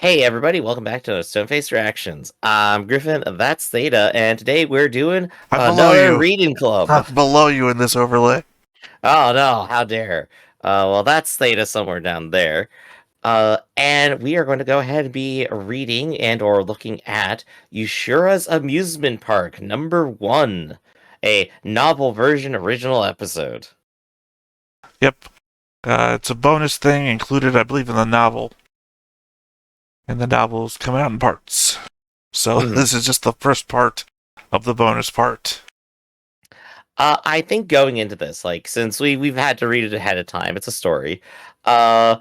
Hey everybody, welcome back to Stoneface Reactions. I'm Griffin, that's Theta, and today we're doing I'm below another you. reading club. I'm below you in this overlay. Oh no, how dare. Well, that's Theta somewhere down there. And we are going to go ahead and be reading and or looking at Yushura's Amusement Park #1, a novel version original episode. Yep. It's a bonus thing included, I believe, in the novel. And the novel's coming out in parts. So Mhm. this is just the first part of the bonus part. I think going into this, like, since we've had to read it ahead of time, it's a story. Uh,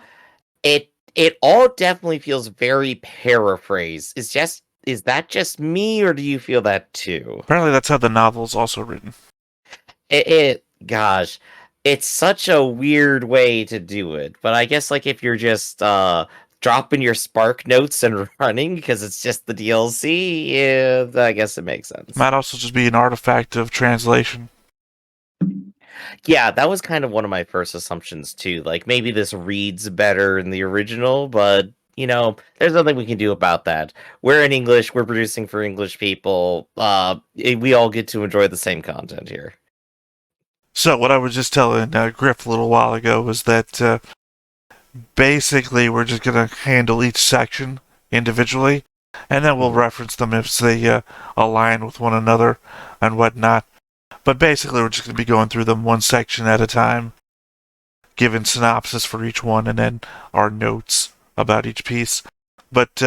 it all definitely feels very paraphrased. Is that just me, or do you feel that too? Apparently, that's how the novel's also written. Gosh, it's such a weird way to do it. But I guess like if you're just dropping your Spark notes and running because it's just the DLC, yeah, I guess it makes sense. Might also just be an artifact of translation. Yeah, that was kind of one of my first assumptions too. Like maybe this reads better in the original, but there's nothing we can do about that. We're in English, we're producing for English people. We all get to enjoy the same content here. So what I was just telling Griff a little while ago was that basically we're just going to handle each section individually, and then we'll Mhm. reference them if they align with one another and whatnot. But basically, we're just going to be going through them one section at a time, giving synopsis for each one, and then our notes about each piece. But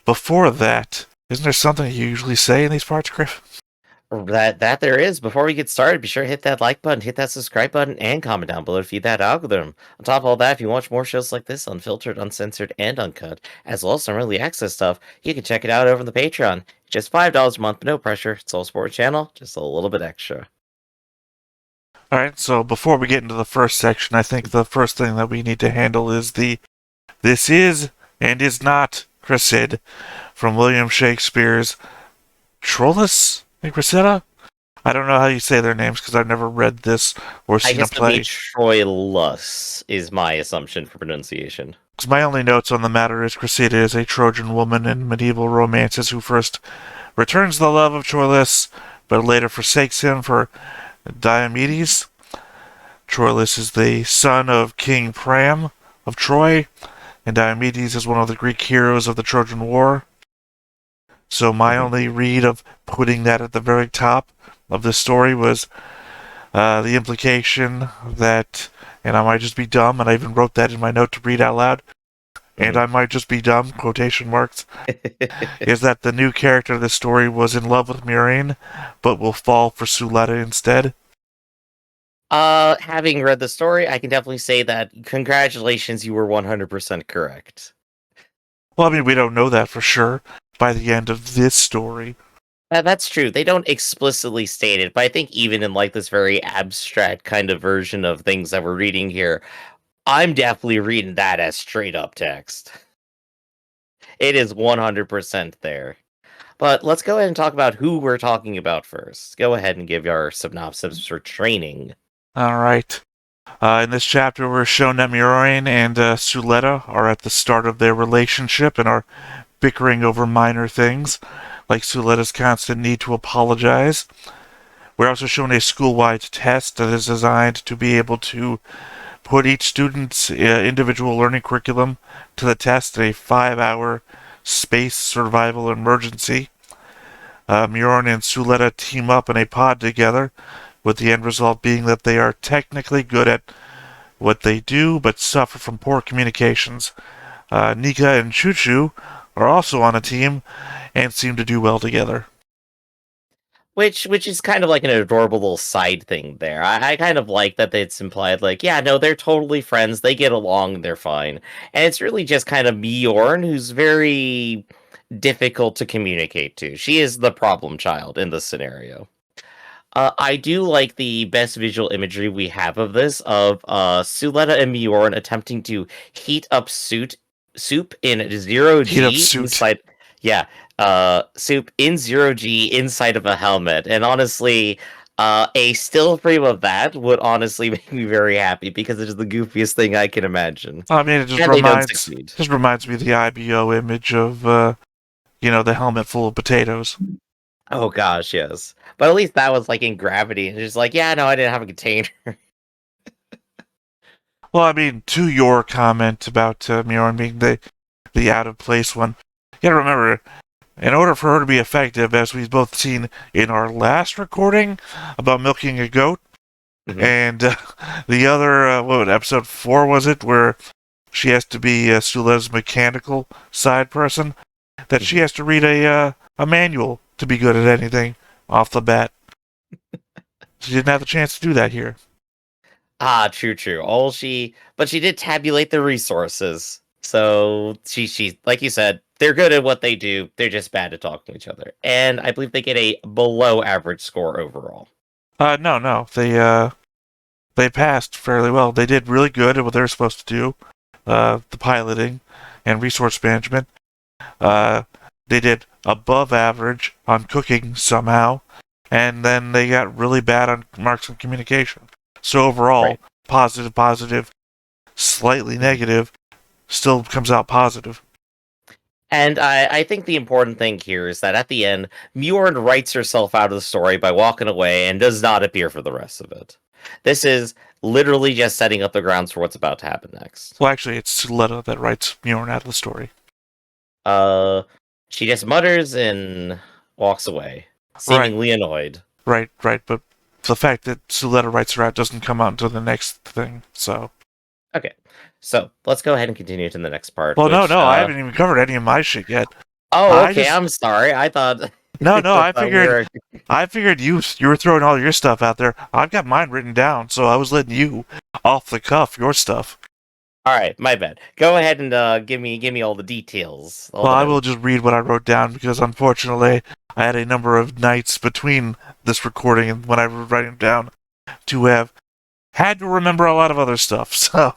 before that, isn't there something you usually say in these parts, Griff? That there is. Before we get started, be sure to hit that like button, hit that subscribe button, and comment down below to feed that algorithm. On top of all that, if you watch more shows like this, unfiltered, uncensored, and uncut, as well as some early access stuff, you can check it out over on the Patreon. Just $5 a month, but no pressure. It's all support channel, just a little bit extra. All right, so before we get into the first section, I think the first thing that we need to handle is the "This is and is not Cressida" from William Shakespeare's Troilus and Cressida. I don't know how you say their names because I've never read this or I seen a guess it'll be play. Troilus is my assumption for pronunciation. Because my only notes on the matter is Cressida is a Trojan woman in medieval romances who first returns the love of Troilus, but later forsakes him for Diomedes. Troilus is the son of King Priam of Troy, and Diomedes is one of the Greek heroes of the Trojan War. So my Mhm. only read of putting that at the very top of the story was the implication that, and I might just be dumb, and I even wrote that in my note to read out loud, and Mhm. I might just be dumb, quotation marks, is that the new character of the story was in love with Murine, but will fall for Suletta instead. Having read the story, I can definitely say that congratulations, you were 100% correct. Well, I mean, we don't know that for sure by the end of this story. That's true. They don't explicitly state it, but I think even in like this very abstract kind of version of things that we're reading here, I'm definitely reading that as straight up text. It is 100% there. But let's go ahead and talk about who we're talking about first. Go ahead and give our synopsis for training. All right. In this chapter, we're shown that Murine and Suletta are at the start of their relationship and are bickering over minor things, like Suletta's constant need to apologize. We're also shown a school-wide test that is designed to be able to put each student's individual learning curriculum to the test in a 5-hour space survival emergency. Murine and Suletta team up in a pod together, with the end result being that they are technically good at what they do, but suffer from poor communications. Nika and Chuchu are also on a team and seem to do well together. Which is kind of like an adorable little side thing there. I kind of like that it's implied, like, yeah, no, they're totally friends. They get along. They're fine. And it's really just kind of Bjorn, who's very difficult to communicate to. She is the problem child in this scenario. I do like the best visual imagery we have of this, of Suletta and Bjorn attempting to heat up soup in zero Heat up G suit. inside, yeah, soup in zero G inside of a helmet. And honestly, A still frame of that would honestly make me very happy because it is the goofiest thing I can imagine. I mean, it just And they don't succeed. reminds me of the IBO image of, the helmet full of potatoes. Oh gosh, yes. But at least that was like in gravity. It's just like, yeah, no, I didn't have a container. Well, I mean, to your comment about Mjorn being the out of place one, you gotta remember, in order for her to be effective, as we've both seen in our last recording about milking a goat, and the other, episode 4 was it, where she has to be Suletta's mechanical side person, that she has to read a manual to be good at anything off the bat. She didn't have the chance to do that here. Ah, true. But she did tabulate the resources. So she, like you said, they're good at what they do. They're just bad at talking to each other. And I believe they get a below average score overall. No. They passed fairly well. They did really good at what they were supposed to do. The piloting and resource management. They did above average on cooking somehow. And then they got really bad on marks and communication. So overall, right. positive, slightly negative, still comes out positive. And I think the important thing here is that at the end, Mjorn writes herself out of the story by walking away and does not appear for the rest of it. This is literally just setting up the grounds for what's about to happen next. Well, actually, it's Suletta that writes Mjorn out of the story. She just mutters and walks away, seemingly annoyed. Right, but the fact that Suletta writes her out doesn't come out until the next thing, so... Okay, so let's go ahead and continue to the next part. Well, no, I haven't even covered any of my shit yet. Oh, okay, I'm sorry, I thought... No, I figured you were throwing all your stuff out there. I've got mine written down, so I was letting you, off the cuff, your stuff. Alright, my bad. Go ahead and give me all the details. I will just read what I wrote down, because unfortunately, I had a number of nights between this recording and when I was writing down to have had to remember a lot of other stuff, so...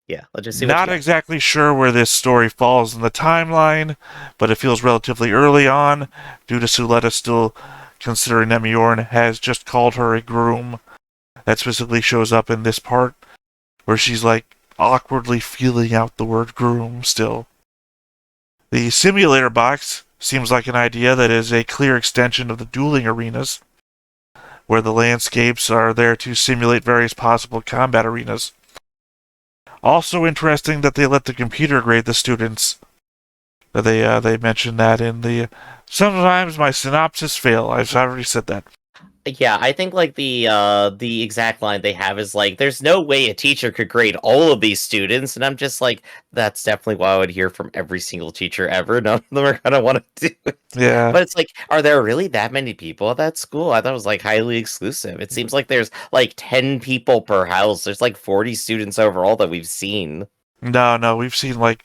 Yeah, let's just see Not exactly sure where this story falls in the timeline, but it feels relatively early on, due to Suletta still considering that Mjorn has just called her a groom. That specifically shows up in this part, where she's like awkwardly feeling out the word groom still. The simulator box seems like an idea that is a clear extension of the dueling arenas, where the landscapes are there to simulate various possible combat arenas. Also interesting that they let the computer grade the students. They mentioned that in the... Sometimes my synopsis fail. I've already said that. Yeah, I think like the exact line they have is like, "There's no way a teacher could grade all of these students," and I'm just like, that's definitely what I would hear from every single teacher ever. None of them are gonna want to do it. Yeah, but it's like, are there really that many people at that school? I thought it was like highly exclusive. It seems like there's like 10 people per house. There's like 40 students overall that we've seen. No, we've seen like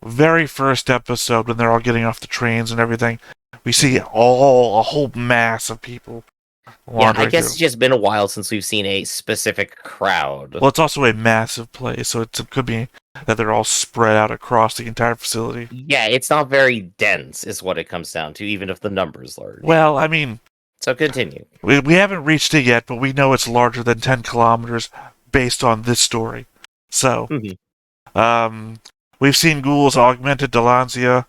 very first episode when they're all getting off the trains and everything. We see a whole mass of people. Yeah, I guess it's just been a while since we've seen a specific crowd. Well, it's also a massive place, so it could be that they're all spread out across the entire facility. Yeah, it's not very dense, is what it comes down to, even if the number's large. Well, I mean... So continue. We haven't reached it yet, but we know it's larger than 10 kilometers based on this story. So, we've seen ghouls augmented Delancia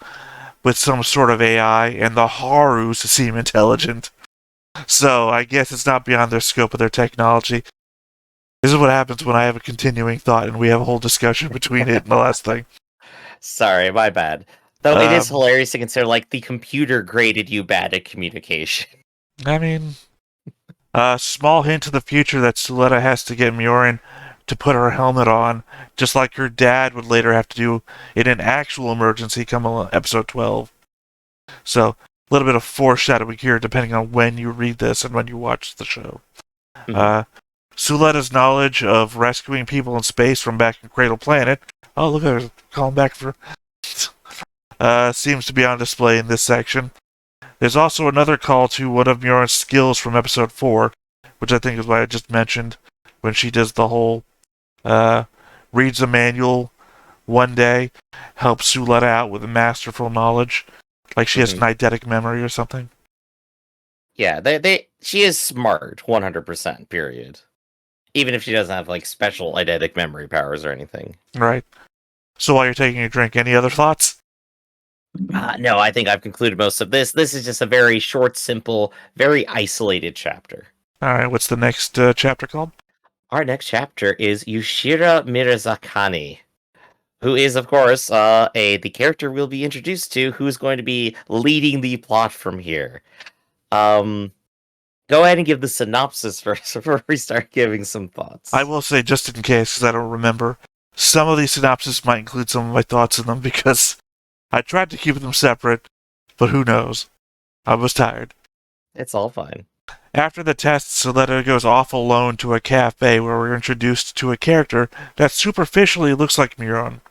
with some sort of AI, and the Harus seem intelligent. So, I guess it's not beyond their scope of their technology. This is what happens when I have a continuing thought and we have a whole discussion between it and the last thing. Sorry, my bad. Though it is hilarious to consider, like, the computer graded you bad at communication. I mean, a small hint to the future that Suletta has to get Mjorn to put her helmet on, just like her dad would later have to do in an actual emergency come episode 12. So, a little bit of foreshadowing here, depending on when you read this and when you watch the show. Suletta's knowledge of rescuing people in space from back in Cradle Planet, oh look at her calling back for, seems to be on display in this section. There's also another call to one of Mjorn's skills from episode 4, which I think is what I just mentioned, when she does the whole, reads a manual one day, helps Suletta out with masterful knowledge. Like she has an eidetic memory or something. Yeah, she is smart, 100%, period. Even if she doesn't have, like, special eidetic memory powers or anything. Right. So while you're taking a drink, any other thoughts? No, I think I've concluded most of this. This is just a very short, simple, very isolated chapter. All right, what's the next chapter called? Our next chapter is Yushura MIRZAKHANI, who is, of course, the character we'll be introduced to, who's going to be leading the plot from here. Go ahead and give the synopsis first before we start giving some thoughts. I will say, just in case, because I don't remember, some of these synopses might include some of my thoughts in them because I tried to keep them separate, but who knows? I was tired. It's all fine. After the test, Suletta goes off alone to a cafe where we're introduced to a character that superficially looks like Miron.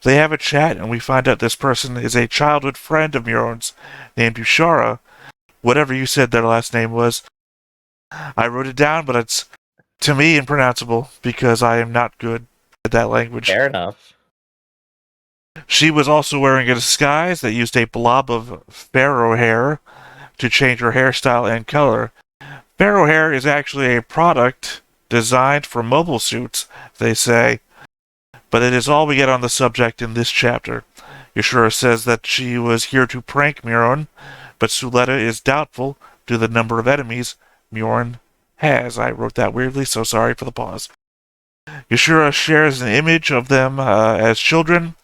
They have a chat, and we find out this person is a childhood friend of Miron's named Yushura. Whatever you said their last name was. I wrote it down, but it's, to me, impronounceable because I am not good at that language. Fair enough. She was also wearing a disguise that used a blob of pharaoh hair to change her hairstyle and color. Pharaoh hair is actually a product designed for mobile suits, they say, but it is all we get on the subject in this chapter. Yushura says that she was here to prank Miron, but Suletta is doubtful due to the number of enemies Miron has. I wrote that weirdly, so sorry for the pause. Yushura shares an image of them as children,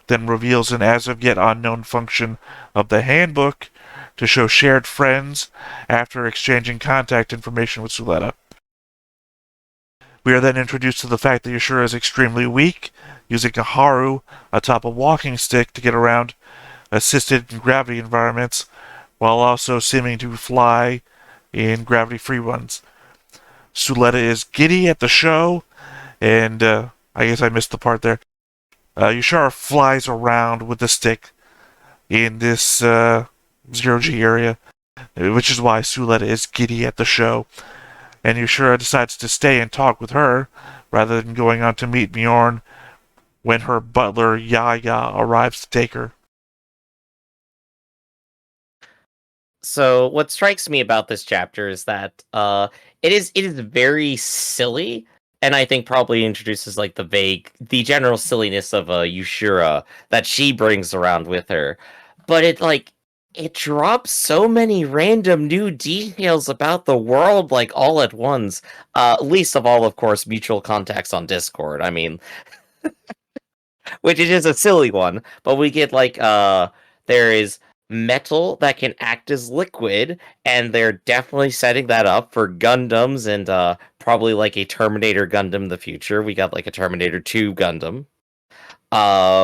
then reveals an as-of-yet unknown function of the handbook to show shared friends after exchanging contact information with Suletta. We are then introduced to the fact that Yushura is extremely weak, using a haru atop a walking stick to get around assisted gravity environments, while also seeming to fly in gravity-free ones. Suletta is giddy at the show, and I guess I missed the part there. Yushura flies around with the stick in this zero-G area, which is why Suletta is giddy at the show. And Yushura decides to stay and talk with her, rather than going on to meet Mjorn when her butler Yaya arrives to take her. So what strikes me about this chapter is that it is very silly, and I think probably introduces like the general silliness of Yushura that she brings around with her. But it drops so many random new details about the world like all at once. Least of all, of course, mutual contacts on Discord. I mean, which it is a silly one, but we get there is metal that can act as liquid, and they're definitely setting that up for Gundams and probably like a Terminator Gundam in the future. We got like a Terminator 2 Gundam.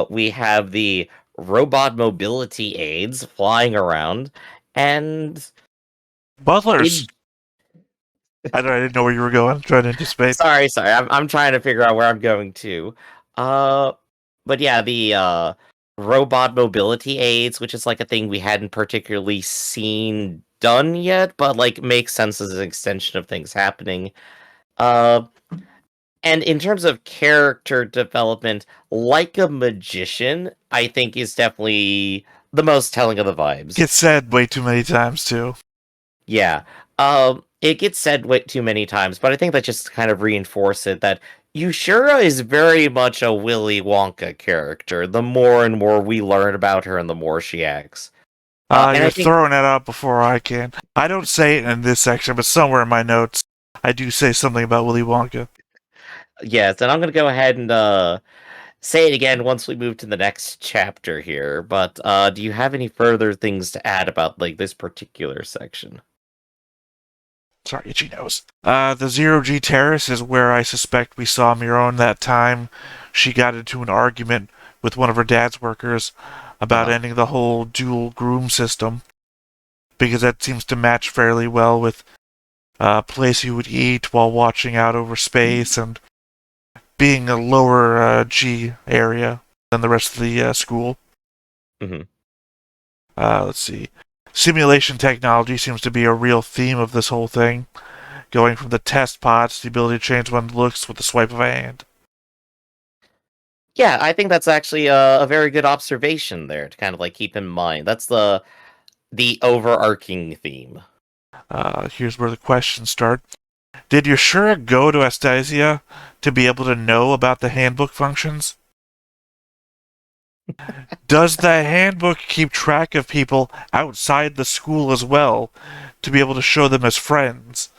We have the robot mobility aids flying around, and Butlers! I didn't know where you were going. I'm trying to anticipate. Sorry. I'm trying to figure out where I'm going to. But yeah, the robot mobility aids, which is like a thing we hadn't particularly seen done yet, but like makes sense as an extension of things happening. And in terms of character development, like a magician, I think is definitely the most telling of the vibes. Gets said way too many times too. Yeah. It gets said way too many times, but I think that just kind of reinforces it that Yushura is very much a Willy Wonka character. The more and more we learn about her, and the more she acts. You're throwing that out before I can. I don't say it in this section, but somewhere in my notes, I do say something about Willy Wonka. Yes, and I'm going to go ahead and say it again once we move to the next chapter here. But do you have any further things to add about like this particular section? Sorry, itchy nose. The Zero-G Terrace is where I suspect we saw Miron that time. She got into an argument with one of her dad's workers about ending the whole dual groom system, because that seems to match fairly well with a place you would eat while watching out over space and being a lower G area than the rest of the school. Mm-hmm. Let's see. Simulation technology seems to be a real theme of this whole thing, going from the test pods to the ability to change one looks with the swipe of a hand. Yeah, I think that's actually a very good observation there to kind of like keep in mind. That's the overarching theme. Here's where the questions start. Did Yushura go to Astasia to be able to know about the handbook functions? Does the handbook keep track of people outside the school as well to be able to show them as friends?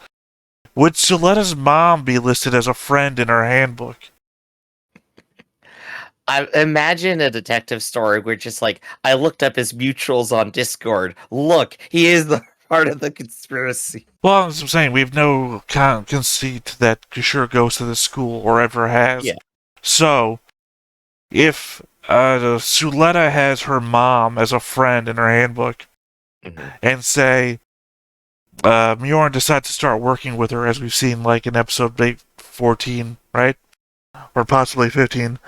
Would Suletta's mom be listed as a friend in her handbook? I imagine a detective story where just like I looked up his mutuals on Discord. Look, he is the part of the conspiracy. Well, as I'm saying, we have no conceit that Yushura goes to this school or ever has. Yeah. So, if Suletta has her mom as a friend in her handbook, and say Mjorn decides to start working with her, as we've seen like in episode 14, right? Or possibly 15,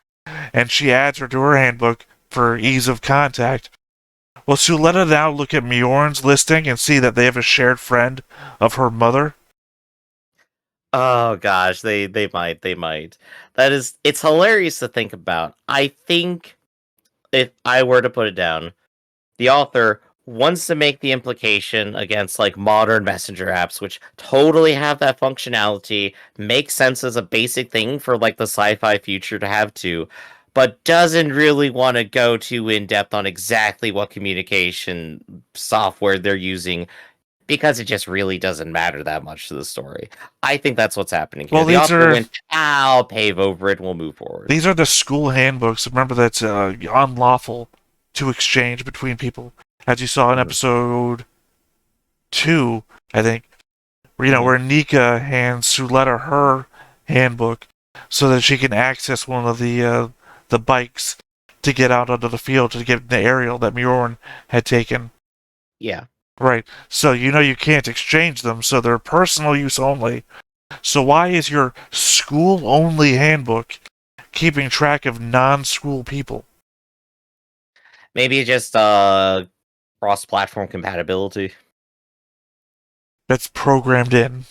and she adds her to her handbook for ease of contact. Will Suletta now look at Mjorn's listing and see that they have a shared friend of her mother? Oh gosh, they might. It's hilarious to think about. I think if I were to put it down, the author wants to make the implication against like modern messenger apps, which totally have that functionality, make sense as a basic thing for like the sci-fi future to have to, but doesn't really want to go too in depth on exactly what communication software they're using because it just really doesn't matter that much to the story. I think that's what's happening here. Well, The these author are went, I'll pave over it and we'll move forward. these are the school handbooks. Remember, that's unlawful to exchange between people, as you saw in episode 2, I think. Where Nika hands Suletta her handbook so that she can access one of the bikes to get out onto the field to get the aerial that Mjorn had taken. Yeah. Right. So you can't exchange them, so they're personal use only. So why is your school-only handbook keeping track of non-school people? Maybe just cross-platform compatibility. That's programmed in.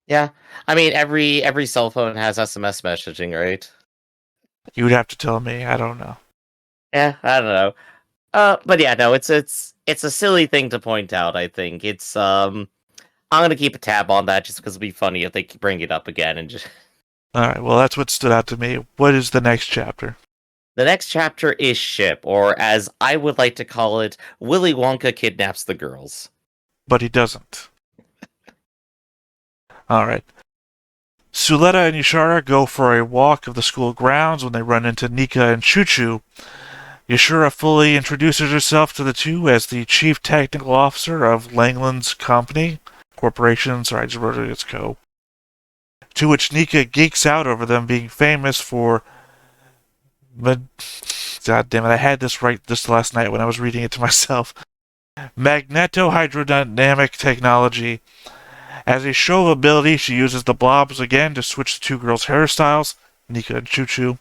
Yeah. I mean, every cell phone has SMS messaging, right? You would have to tell me. I don't know. Yeah, I don't know. But yeah, no, it's a silly thing to point out, I think. I'm gonna keep a tab on that just because it'd be funny if they bring it up again and just Alright, well that's what stood out to me. What is the next chapter? The next chapter is Ship, or as I would like to call it, Willy Wonka kidnaps the girls. But he doesn't. Alright. Suletta and Yushura go for a walk of the school grounds when they run into Nika and Choo-Choo. Yushura fully introduces herself to the two as the chief technical officer of Langland's Corporation. Sorry, I just wrote it as Co. To which Nika geeks out over them being famous for... God damn it, I had this right this last night when I was reading it to myself. Magneto-hydrodynamic technology. As a show of ability, she uses the blobs again to switch the two girls' hairstyles, Nika and Choo-Choo.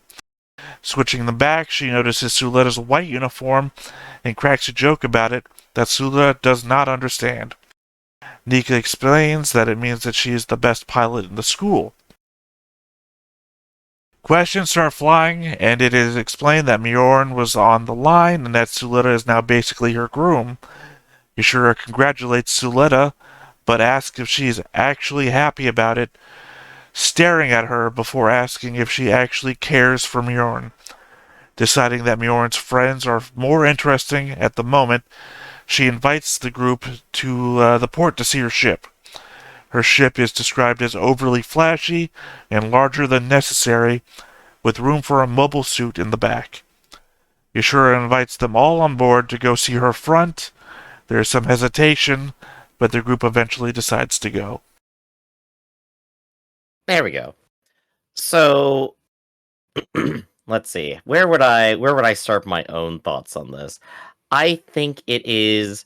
Switching them back, she notices Suletta's white uniform and cracks a joke about it that Suletta does not understand. Nika explains that it means that she is the best pilot in the school. Questions start flying, and it is explained that Mjorn was on the line and that Suletta is now basically her groom. Yushura congratulates Suletta, but asks if she is actually happy about it, staring at her before asking if she actually cares for Mjorn. Deciding that Mjorn's friends are more interesting at the moment, she invites the group to the port to see her ship. Her ship is described as overly flashy and larger than necessary, with room for a mobile suit in the back. Yushura invites them all on board to go see her front. There is some hesitation, but the group eventually decides to go. There we go. So let's see. Where would I start my own thoughts on this? I think it is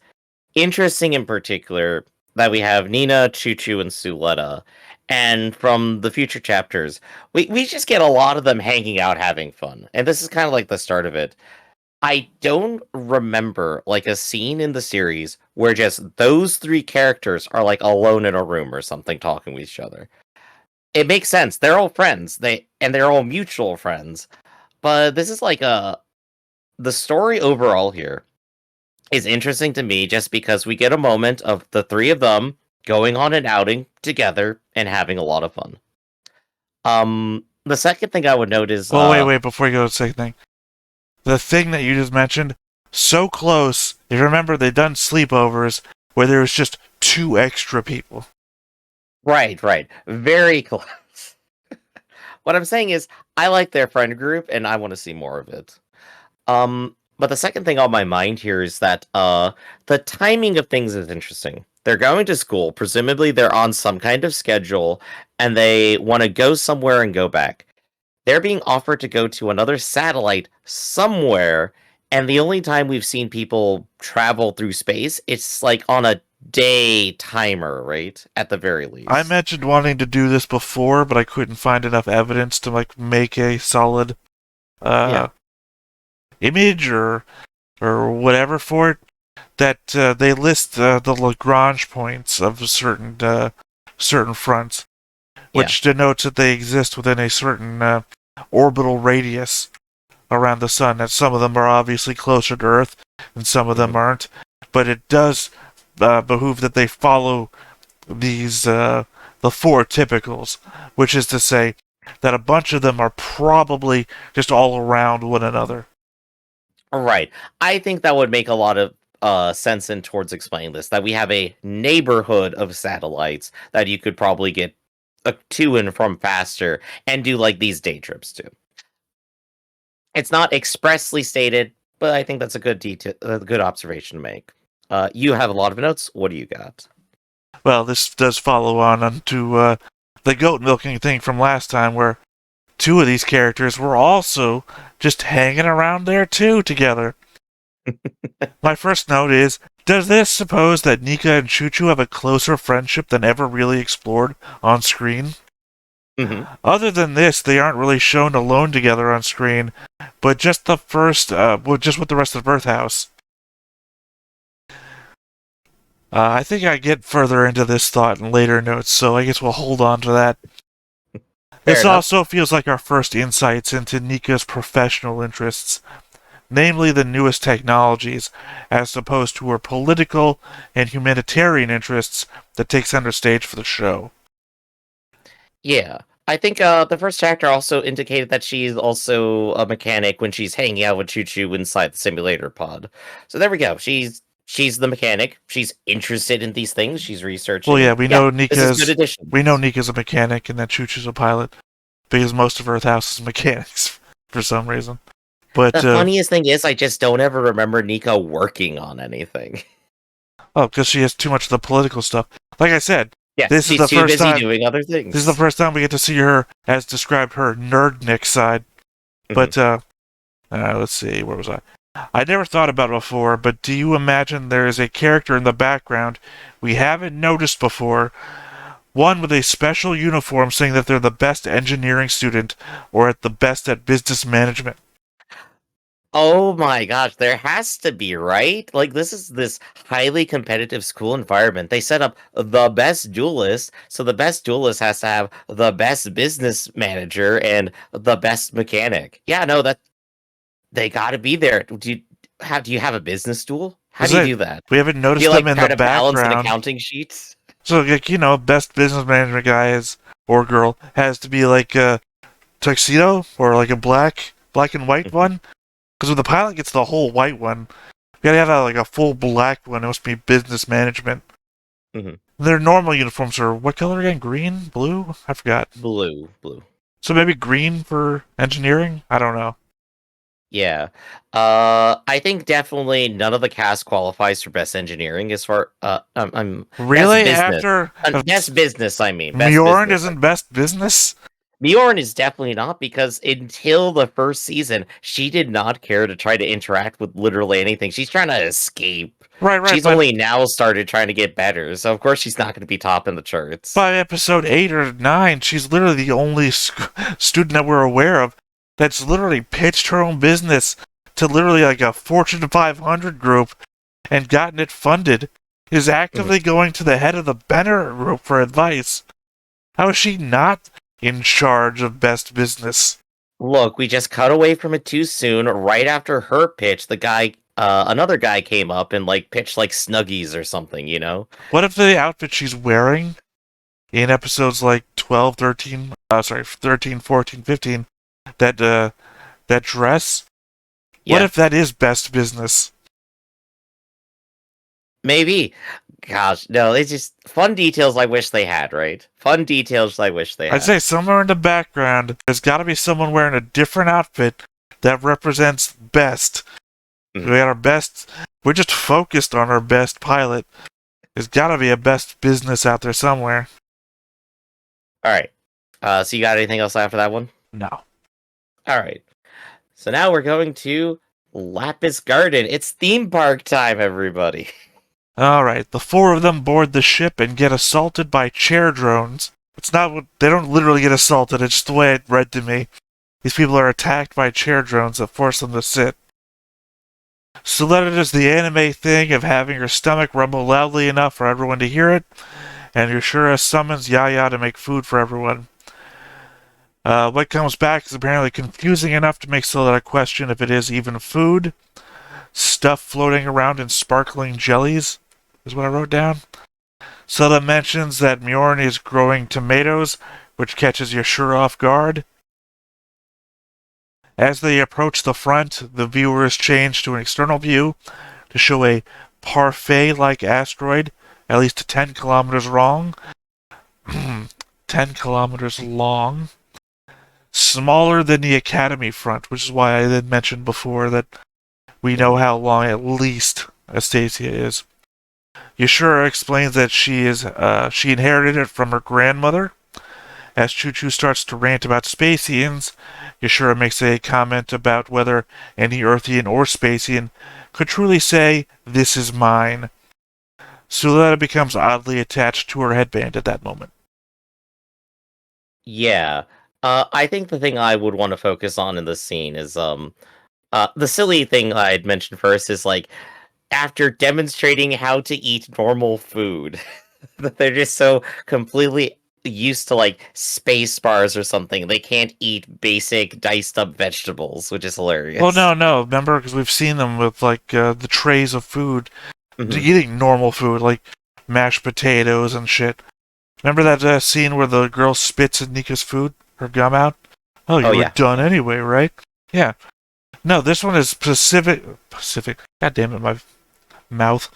interesting in particular that we have Nina, Choo-Choo, and Suletta. And from the future chapters, we just get a lot of them hanging out having fun. And this is kind of like the start of it. I don't remember like a scene in the series where just those three characters are like alone in a room or something talking with each other. It makes sense. They're all friends. They're all mutual friends. But this is like the story overall here is interesting to me just because we get a moment of the three of them going on an outing together and having a lot of fun. The second thing I would note is Well, wait, before you go to the second thing. The thing that you just mentioned, so close. If you remember, they've done sleepovers where there was just 2 extra people. Right. Very close. What I'm saying is, I like their friend group, and I want to see more of it. But the second thing on my mind here is that the timing of things is interesting. They're going to school, presumably they're on some kind of schedule, and they want to go somewhere and go back. They're being offered to go to another satellite somewhere, and the only time we've seen people travel through space, it's like on a day timer, right? At the very least. I mentioned wanting to do this before, but I couldn't find enough evidence to make a solid image or whatever for it. That they list the Lagrange points of certain fronts, which denotes that they exist within a certain orbital radius around the sun. That some of them are obviously closer to Earth, and some of them aren't. But it does behoove that they follow these the 4 typicals, which is to say that a bunch of them are probably just all around one another. Right. I think that would make a lot of sense in towards explaining this, that we have a neighborhood of satellites that you could probably get to and from faster and do like these day trips to. It's not expressly stated, but I think that's a good observation to make. You have a lot of notes. What do you got? Well, this does follow on to the goat milking thing from last time, where 2 of these characters were also just hanging around there too together. My first note is, does this suppose that Nika and Chuchu have a closer friendship than ever really explored on screen? Mm-hmm. Other than this, they aren't really shown alone together on screen, but just the first, just with the rest of Earth House. I think I get further into this thought in later notes, so I guess we'll hold on to that. This also feels like our first insights into Nika's professional interests, namely the newest technologies, as opposed to her political and humanitarian interests that take center stage for the show. Yeah. I think the first chapter also indicated that she's also a mechanic when she's hanging out with Choo-Choo inside the simulator pod. So there we go. She's the mechanic. She's interested in these things. She's researching. Well, yeah, we know Nika's good addition. We know Nika's a mechanic and that Choo-Choo's a pilot, because most of Earth House is mechanics for some reason. But the funniest thing is, I just don't ever remember Nika working on anything. Oh, because she has too much of the political stuff. Like I said, yeah, this she's is the too first busy time doing other things. This is the first time we get to see her, as described, her nerdnik side. But let's see, where was I? I never thought about it before, but do you imagine there is a character in the background we haven't noticed before? One with a special uniform saying that they're the best engineering student or at the best at business management. Oh my gosh, there has to be, right? Like, this is this highly competitive school environment. They set up the best duelist, so the best duelist has to have the best business manager and the best mechanic. Yeah, no, that they got to be there. Do you have a business duel? How do you do that? We haven't noticed do you, them in try the to balance an background. accounting sheet? So, like, best business management guy is, or girl has to be like a tuxedo or like a black and white one. Because when the pilot gets the whole white one, you gotta have like a full black one. It must be business management. Mm-hmm. Their normal uniforms are what color again? Green? Blue? I forgot. Blue. So maybe green for engineering? I don't know. Yeah. I think definitely none of the cast qualifies for best engineering as far I'm really best after best business, I mean. Mjorn isn't best business? Mjorn is definitely not, because until the first season, she did not care to try to interact with literally anything. She's trying to escape. Right. She's only now started trying to get better, so of course she's not going to be top in the charts. By episode 8 or 9, she's literally the only student that we're aware of that's literally pitched her own business to literally like a Fortune 500 group and gotten it funded, is actively going to the head of the Benner group for advice. How is she not in charge of best business? Look, we just cut away from it too soon. Right after her pitch, the guy another guy came up and like pitched like Snuggies or something, you know? What if the outfit she's wearing in episodes like 12, 13, 14, 15, that dress, Yeah, what if that is best business? maybe. Gosh, no, it's just fun details I wish they had, right? Fun details I wish they had. I'd say somewhere in the background, there's got to be someone wearing a different outfit that represents best. Mhm. We got our best. We're just focused on our best pilot. There's got to be a best business out there somewhere. All right. So you got anything else after that one? No. All right. So now we're going to Lapis Garden. It's theme park time, everybody. Alright, the four of them board the ship and get assaulted by chair drones. It's not what. They don't literally get assaulted, it's just the way it read to me. These people are attacked by chair drones that force them to sit. Suletta does the anime thing of having her stomach rumble loudly enough for everyone to hear it, and Yushura summons Yaya to make food for everyone. What comes back is apparently confusing enough to make Suletta question if it is even food. Stuff floating around in sparkling jellies is what I wrote down. Suletta mentions that Mjorn is growing tomatoes, which catches Yushura off guard. As they approach the front, the viewer is changed to an external view to show a parfait-like asteroid, at least 10 kilometers long. 10 kilometers long. Smaller than the Academy front, which is why I did mention before that we know how long at least Astasia is. Yushura explains that she inherited it from her grandmother. As Choo Choo starts to rant about Spacians, Yushura makes a comment about whether any Earthian or Spacian could truly say, "This is mine." Suletta becomes oddly attached to her headband at that moment. Yeah. I think the thing I would want to focus on in this scene is the silly thing I'd mentioned first is like after demonstrating how to eat normal food, that they're just so completely used to like space bars or something. They can't eat basic diced up vegetables, which is hilarious. Well, no. Remember, because we've seen them with like the trays of food, Mhm. eating normal food like mashed potatoes and shit. Remember that scene where the girl spits in Nika's food, her gum out? Oh, you were yeah. done anyway, right? Yeah. No, this one is Pacific. God damn it, my mouth.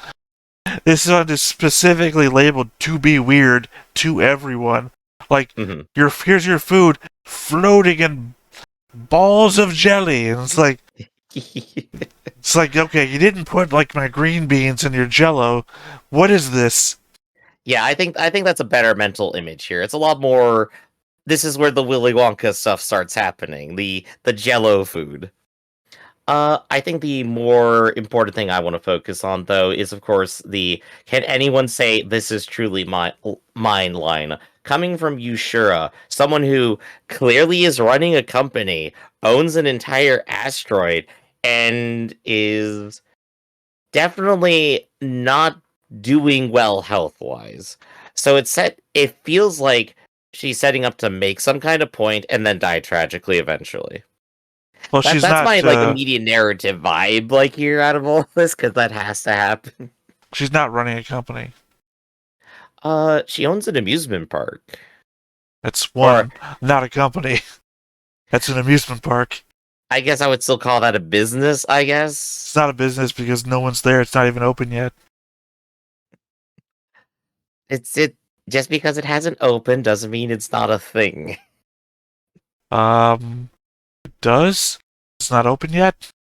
This one is specifically labeled to be weird to everyone. Like, Mhm. here's your food floating in balls of jelly. And it's like, okay, you didn't put like my green beans in your jello. What is this? Yeah, I think that's a better mental image here. It's a lot more. This is where the Willy Wonka stuff starts happening. The Jello food. I think the more important thing I want to focus on, though, is of course the "Can anyone say this is truly mine" line coming from Yushura, someone who clearly is running a company, owns an entire asteroid, and is definitely not doing well health wise. So it feels like she's setting up to make some kind of point and then die tragically eventually. Well, she's That's not. my like immediate narrative vibe like here out of all this, because that has to happen. She's not running a company. She owns an amusement park. That's one, not a company. That's an amusement park. I guess I would still call that a business, I guess. It's not a business because no one's there. It's not even open yet. It just because it hasn't opened doesn't mean it's not a thing. It does. It's not open yet.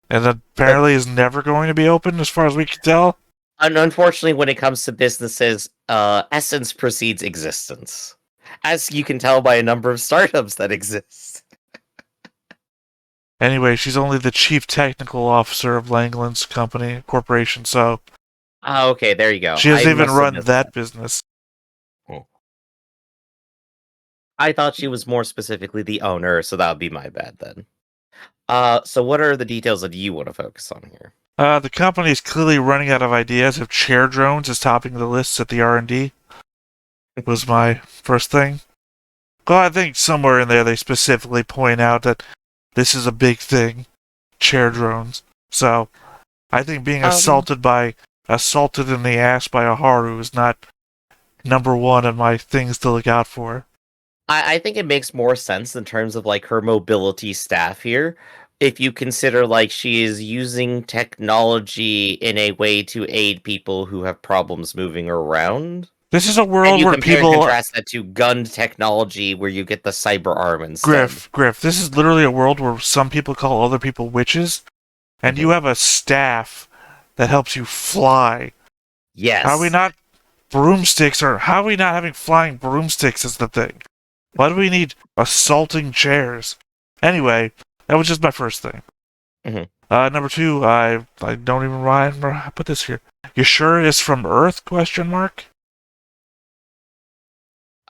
And apparently is never going to be open as far as we can tell. And unfortunately, when it comes to businesses, essence precedes existence. As you can tell by a number of startups that exist. Anyway, she's only the chief technical officer of Langland's corporation, so Oh, okay, there you go. she doesn't I even must have run missed that business. I thought she was more specifically the owner, so that would be my bad then. So what are the details that you want to focus on here? The company is clearly running out of ideas if chair drones is topping the lists at the R&D. Was my first thing. Well, I think somewhere in there they specifically point out that this is a big thing. Chair drones. So, I think being Um, assaulted in the ass by a Haru is not number one of my things to look out for. I think it makes more sense in terms of like her mobility staff here. If you consider like she is using technology in a way to aid people who have problems moving around. This is a And world you where compare and people contrast that to gun technology where you get the cyber arm instead. Griff, this is literally a world where some people call other people witches, and you have a staff that helps you fly. Yes. How are we not having flying broomsticks as the thing? Why do we need assaulting chairs? Anyway, that was just my first thing. Number two, I don't even remember how I put this here. Yushura is from Earth? Question mark.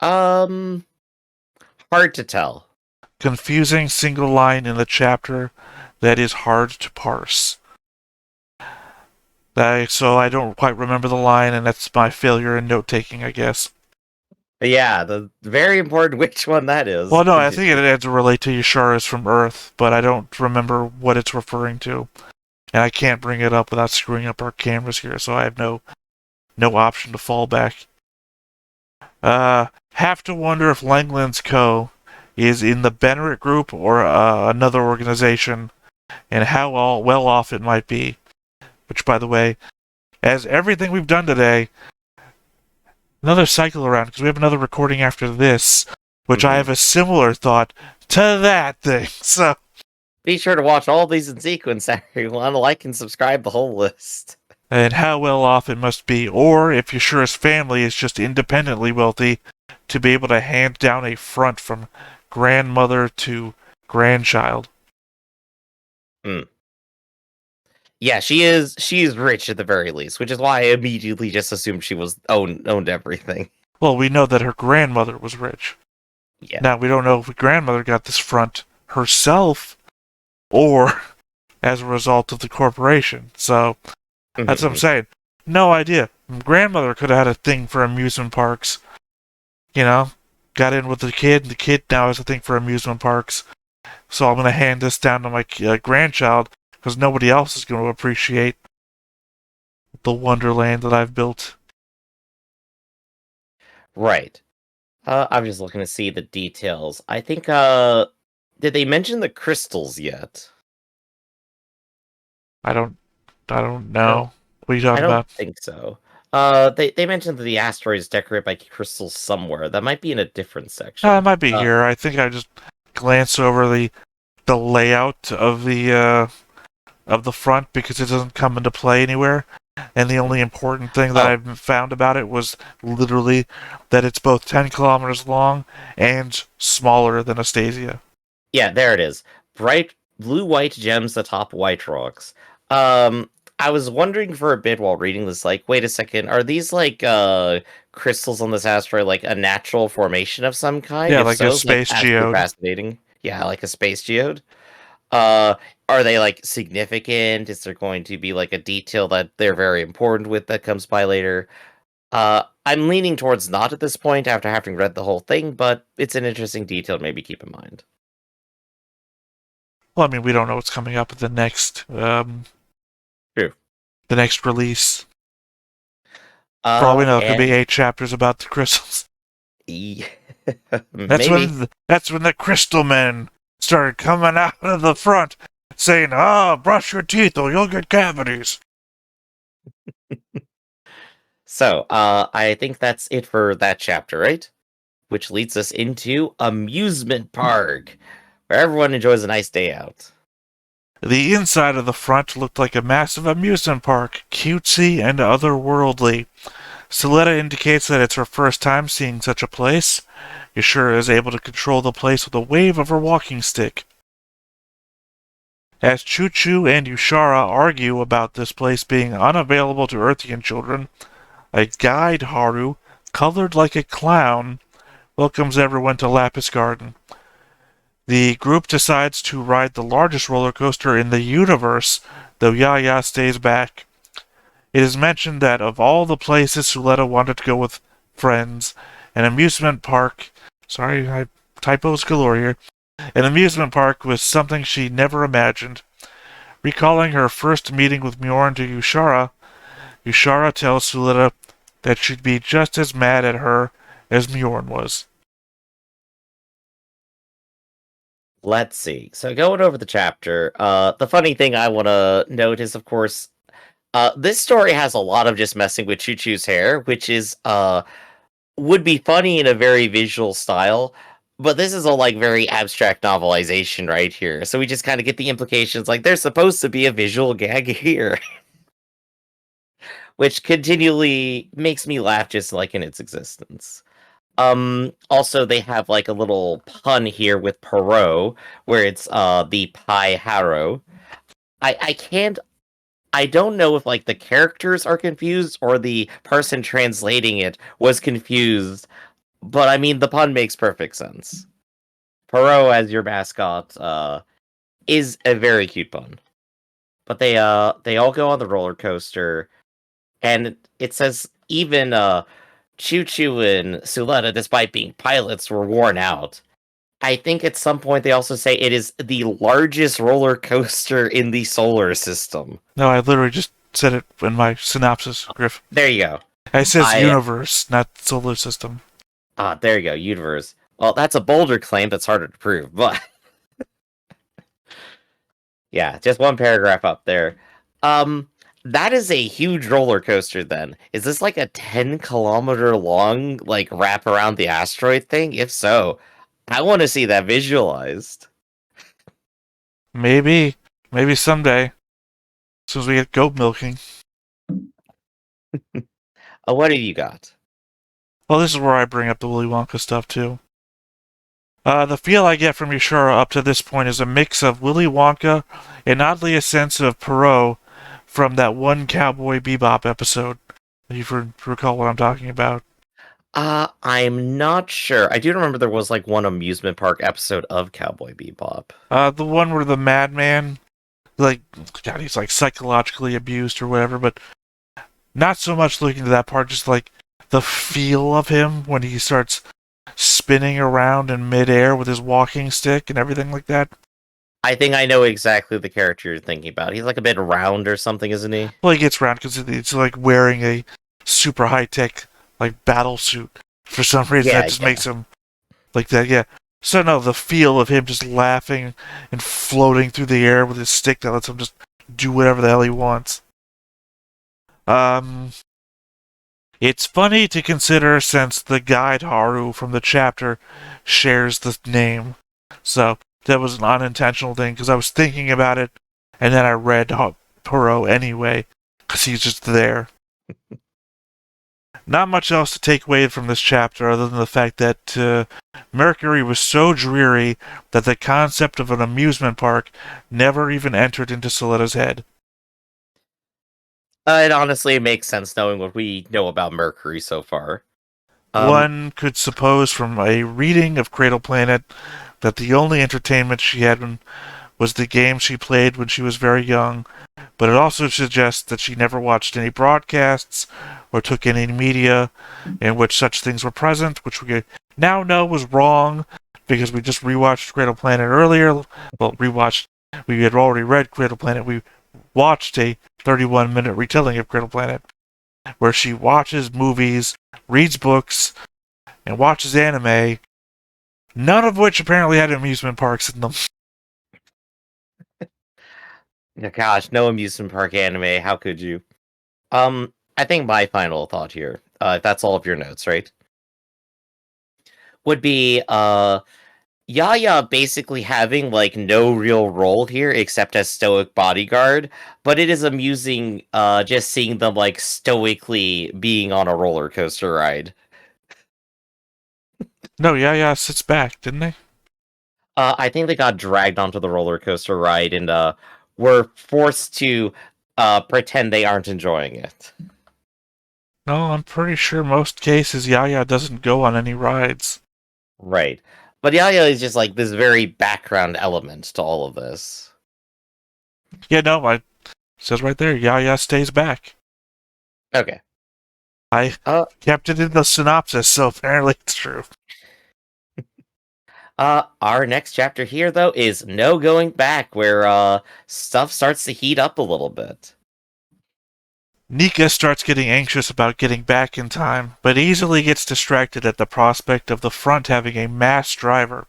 Hard to tell. Confusing single line in the chapter that is hard to parse. So I don't quite remember the line, and that's my failure in note taking, I guess. Yeah, the very important which one that is. Well, no, I think it had to relate to Yushura's from Earth, but I don't remember what it's referring to. And I can't bring it up without screwing up our cameras here, so I have no option to fall back. Have to wonder if Langland's Co. is in the Bennett group or another organization, and how well off it might be. Which, by the way, as everything we've done today, another cycle around, because we have another recording after this, which I have a similar thought to that thing, so... Be sure to watch all these in sequence, everyone. Like and subscribe the whole list. And how well off it must be, or if Yushura's family is just independently wealthy to be able to hand down a front from grandmother to grandchild. Yeah, she is rich at the very least, which is why I immediately just assumed she was owned everything. Well, we know that her grandmother was rich. Yeah. Now, we don't know if the grandmother got this front herself or as a result of the corporation. So, that's what I'm saying. No idea. Grandmother could have had a thing for amusement parks. You know, got in with the kid now has a thing for amusement parks. So I'm going to hand this down to my grandchild, because nobody else is going to appreciate the wonderland that I've built. Right. I'm just looking to see the details. I think, did they mention the crystals yet? I don't know. What are you talking about? I don't think so. They mentioned that the asteroid is decorated by crystals somewhere. That might be in a different section. It might be here. I think I just glanced over the layout of the front because it doesn't come into play anywhere. And the only important thing that I've found about it was literally that it's both 10 kilometers long and smaller than Astasia. Yeah, there it is. Bright blue-white gems atop white rocks. I was wondering for a bit while reading this, like, wait a second, are these, like, crystals on this asteroid, like, a natural formation of some kind? Yeah, If like so, a space geode. Fascinating. Yeah, like a space geode. Are they, like, significant? Is there going to be, like, a detail that they're very important with that comes by later? I'm leaning towards not at this point after having read the whole thing, but it's an interesting detail to maybe keep in mind. Well, I mean, we don't know what's coming up at the next... True. The next release. For all we know, it could be 8 chapters about the crystals. Yeah. That's when the crystal men started coming out of the front, saying, brush your teeth or you'll get cavities. So, I think that's it for that chapter, right? Which leads us into Amusement Park, where everyone enjoys a nice day out. The inside of the front looked like a massive amusement park, cutesy and otherworldly. Suletta indicates that it's her first time seeing such a place. Yushura is able to control the place with a wave of her walking stick. As Choo-Choo and Yushura argue about this place being unavailable to Earthian children, a guide Haru, colored like a clown, welcomes everyone to Lapis Garden. The group decides to ride the largest roller coaster in the universe, though Yaya stays back. It is mentioned that of all the places Suletta wanted to go with friends, an amusement park... Sorry, typos galore here. An amusement park was something she never imagined. Recalling her first meeting with Mjorn to Yushura, Yushura tells Suletta that she'd be just as mad at her as Mjorn was. Let's see. So going over the chapter, the funny thing I want to note is, of course, this story has a lot of just messing with Choo Choo's hair, which is would be funny in a very visual style, but this is a like very abstract novelization right here. So we just kind of get the implications like there's supposed to be a visual gag here, which continually makes me laugh just like in its existence. Also they have like a little pun here with Perot, where it's the Pi Harrow. I don't know if like the characters are confused or the person translating it was confused, but I mean the pun makes perfect sense. Perot as your mascot is a very cute pun. But they all go on the roller coaster, and it says even Choo Choo and Suletta, despite being pilots, were worn out. I think at some point they also say it is the largest roller coaster in the solar system. No, I literally just said it in my synopsis, Griff. There you go. It says universe, not solar system. There you go, universe. Well, that's a bolder claim that's harder to prove, but yeah, just one paragraph up there. That is a huge roller coaster then. Is this like a 10-kilometer long, like, wrap around the asteroid thing? If so, I want to see that visualized. Maybe someday. As soon as we get goat milking. What have you got? Well, this is where I bring up the Willy Wonka stuff, too. The feel I get from Yushura up to this point is a mix of Willy Wonka and oddly a sense of Perot from that one Cowboy Bebop episode. If you recall what I'm talking about. I'm not sure. I do remember there was like one amusement park episode of Cowboy Bebop. The one where the madman, like, God, he's like psychologically abused or whatever, but not so much looking to that part, just like the feel of him when he starts spinning around in midair with his walking stick and everything like that. I think I know exactly the character you're thinking about. He's like a bit round or something, isn't he? Well, he gets round because it's like wearing a super high-tech like battle suit. For some reason, that just makes him like that, yeah. So no, the feel of him just laughing and floating through the air with his stick that lets him just do whatever the hell he wants. It's funny to consider since the guide Haru from the chapter shares the name. So that was an unintentional thing because I was thinking about it and then I read Perot anyway because he's just there. Not much else to take away from this chapter other than the fact that Mercury was so dreary that the concept of an amusement park never even entered into Suletta's head. It honestly makes sense knowing what we know about Mercury so far. One could suppose from a reading of Cradle Planet that the only entertainment she had was the game she played when she was very young, but it also suggests that she never watched any broadcasts or took any media in which such things were present, which we now know was wrong because we just rewatched Cradle Planet earlier. Well, we had already read Cradle Planet. We watched a 31-minute retelling of Cradle Planet where she watches movies, reads books, and watches anime, none of which apparently had amusement parks in them. Gosh, no amusement park anime. How could you? I think my final thought here, if that's all of your notes, right, would be Yaya basically having like no real role here except as stoic bodyguard, but it is amusing just seeing them like stoically being on a roller coaster ride. No, Yaya sits back, didn't they? I think they got dragged onto the roller coaster ride and were forced to pretend they aren't enjoying it. No, I'm pretty sure most cases Yaya doesn't go on any rides. Right. But Yaya is just like this very background element to all of this. Yeah, no, it says right there, Yaya stays back. Okay. I kept it in the synopsis, so apparently it's true. Our next chapter here, though, is No Going Back, where stuff starts to heat up a little bit. Nika starts getting anxious about getting back in time, but easily gets distracted at the prospect of the front having a mass driver.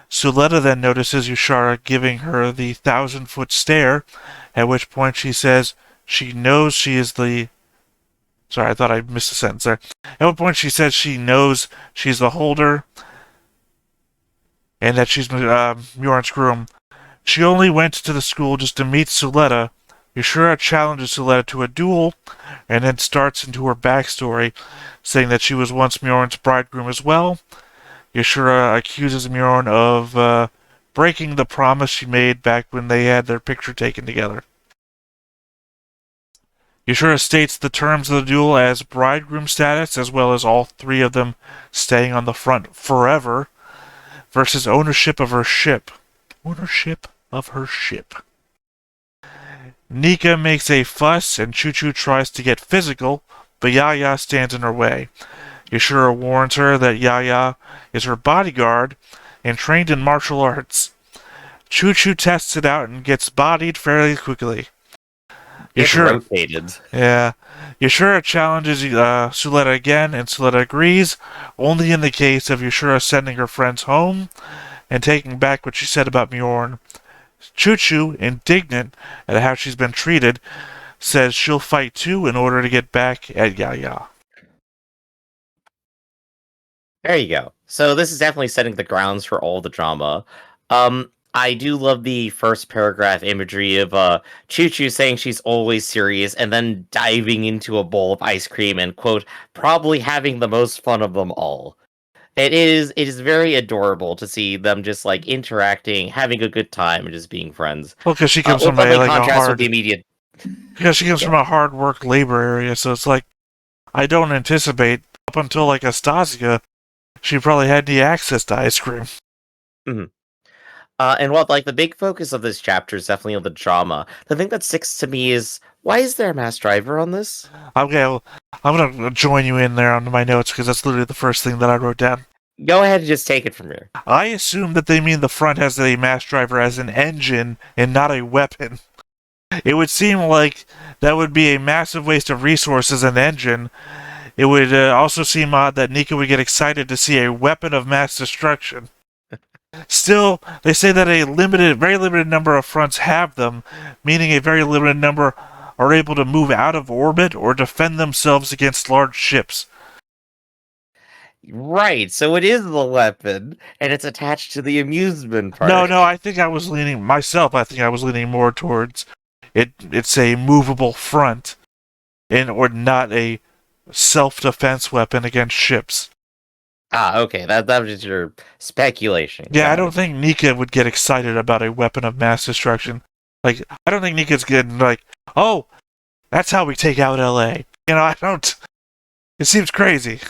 Suletta then notices Yushura giving her the 1,000-foot stare, at which point she says she knows she is the... Sorry, I thought I missed a sentence there. At what point she says she knows she's the holder, and that she's Mjorn's groom. She only went to the school just to meet Suletta. Yushura challenges Suletta to a duel, and then starts into her backstory, saying that she was once Mjorn's bridegroom as well. Yushura accuses Mjorn of breaking the promise she made back when they had their picture taken together. Yushura states the terms of the duel as bridegroom status, as well as all three of them staying on the front forever, versus ownership of her ship. Ownership of her ship. Nika makes a fuss, and Choo-Choo tries to get physical, but Yaya stands in her way. Yushura warns her that Yaya is her bodyguard and trained in martial arts. Choo-Choo tests it out and gets bodied fairly quickly. Rotated. Yeah. Yushura challenges Suletta again, and Suletta agrees, only in the case of Yushura sending her friends home and taking back what she said about Mjorn. Choo-Choo, indignant at how she's been treated, says she'll fight too in order to get back at Yaya. There you go. So this is definitely setting the grounds for all the drama. I do love the first paragraph imagery of Choo-Choo saying she's always serious and then diving into a bowl of ice cream and, quote, probably having the most fun of them all. It is very adorable to see them just like interacting, having a good time, and just being friends. Well, because she comes from a contrast with the immediate. Because she comes from a hard work labor area, so it's like I don't anticipate up until like Astasia, she probably had any access to ice cream. Mm-hmm. And what like the big focus of this chapter is definitely on the drama. The thing that sticks to me is why is there a mass driver on this? Okay, well, I'm gonna join you in there on my notes because that's literally the first thing that I wrote down. Go ahead and just take it from here. I assume that they mean the front has a mass driver as an engine and not a weapon. It would seem like that would be a massive waste of resources and engine. It would also seem odd that Nika would get excited to see a weapon of mass destruction. Still, they say that a very limited number of fronts have them, meaning a very limited number are able to move out of orbit or defend themselves against large ships. Right, so it is the weapon, and it's attached to the amusement part. No, I think I was leaning more towards it's a movable front, or not a self-defense weapon against ships. Ah, okay, that was just your speculation. Yeah, I don't think Nika would get excited about a weapon of mass destruction. Like, I don't think Nika's getting like, oh, that's how we take out LA. I don't. It seems crazy.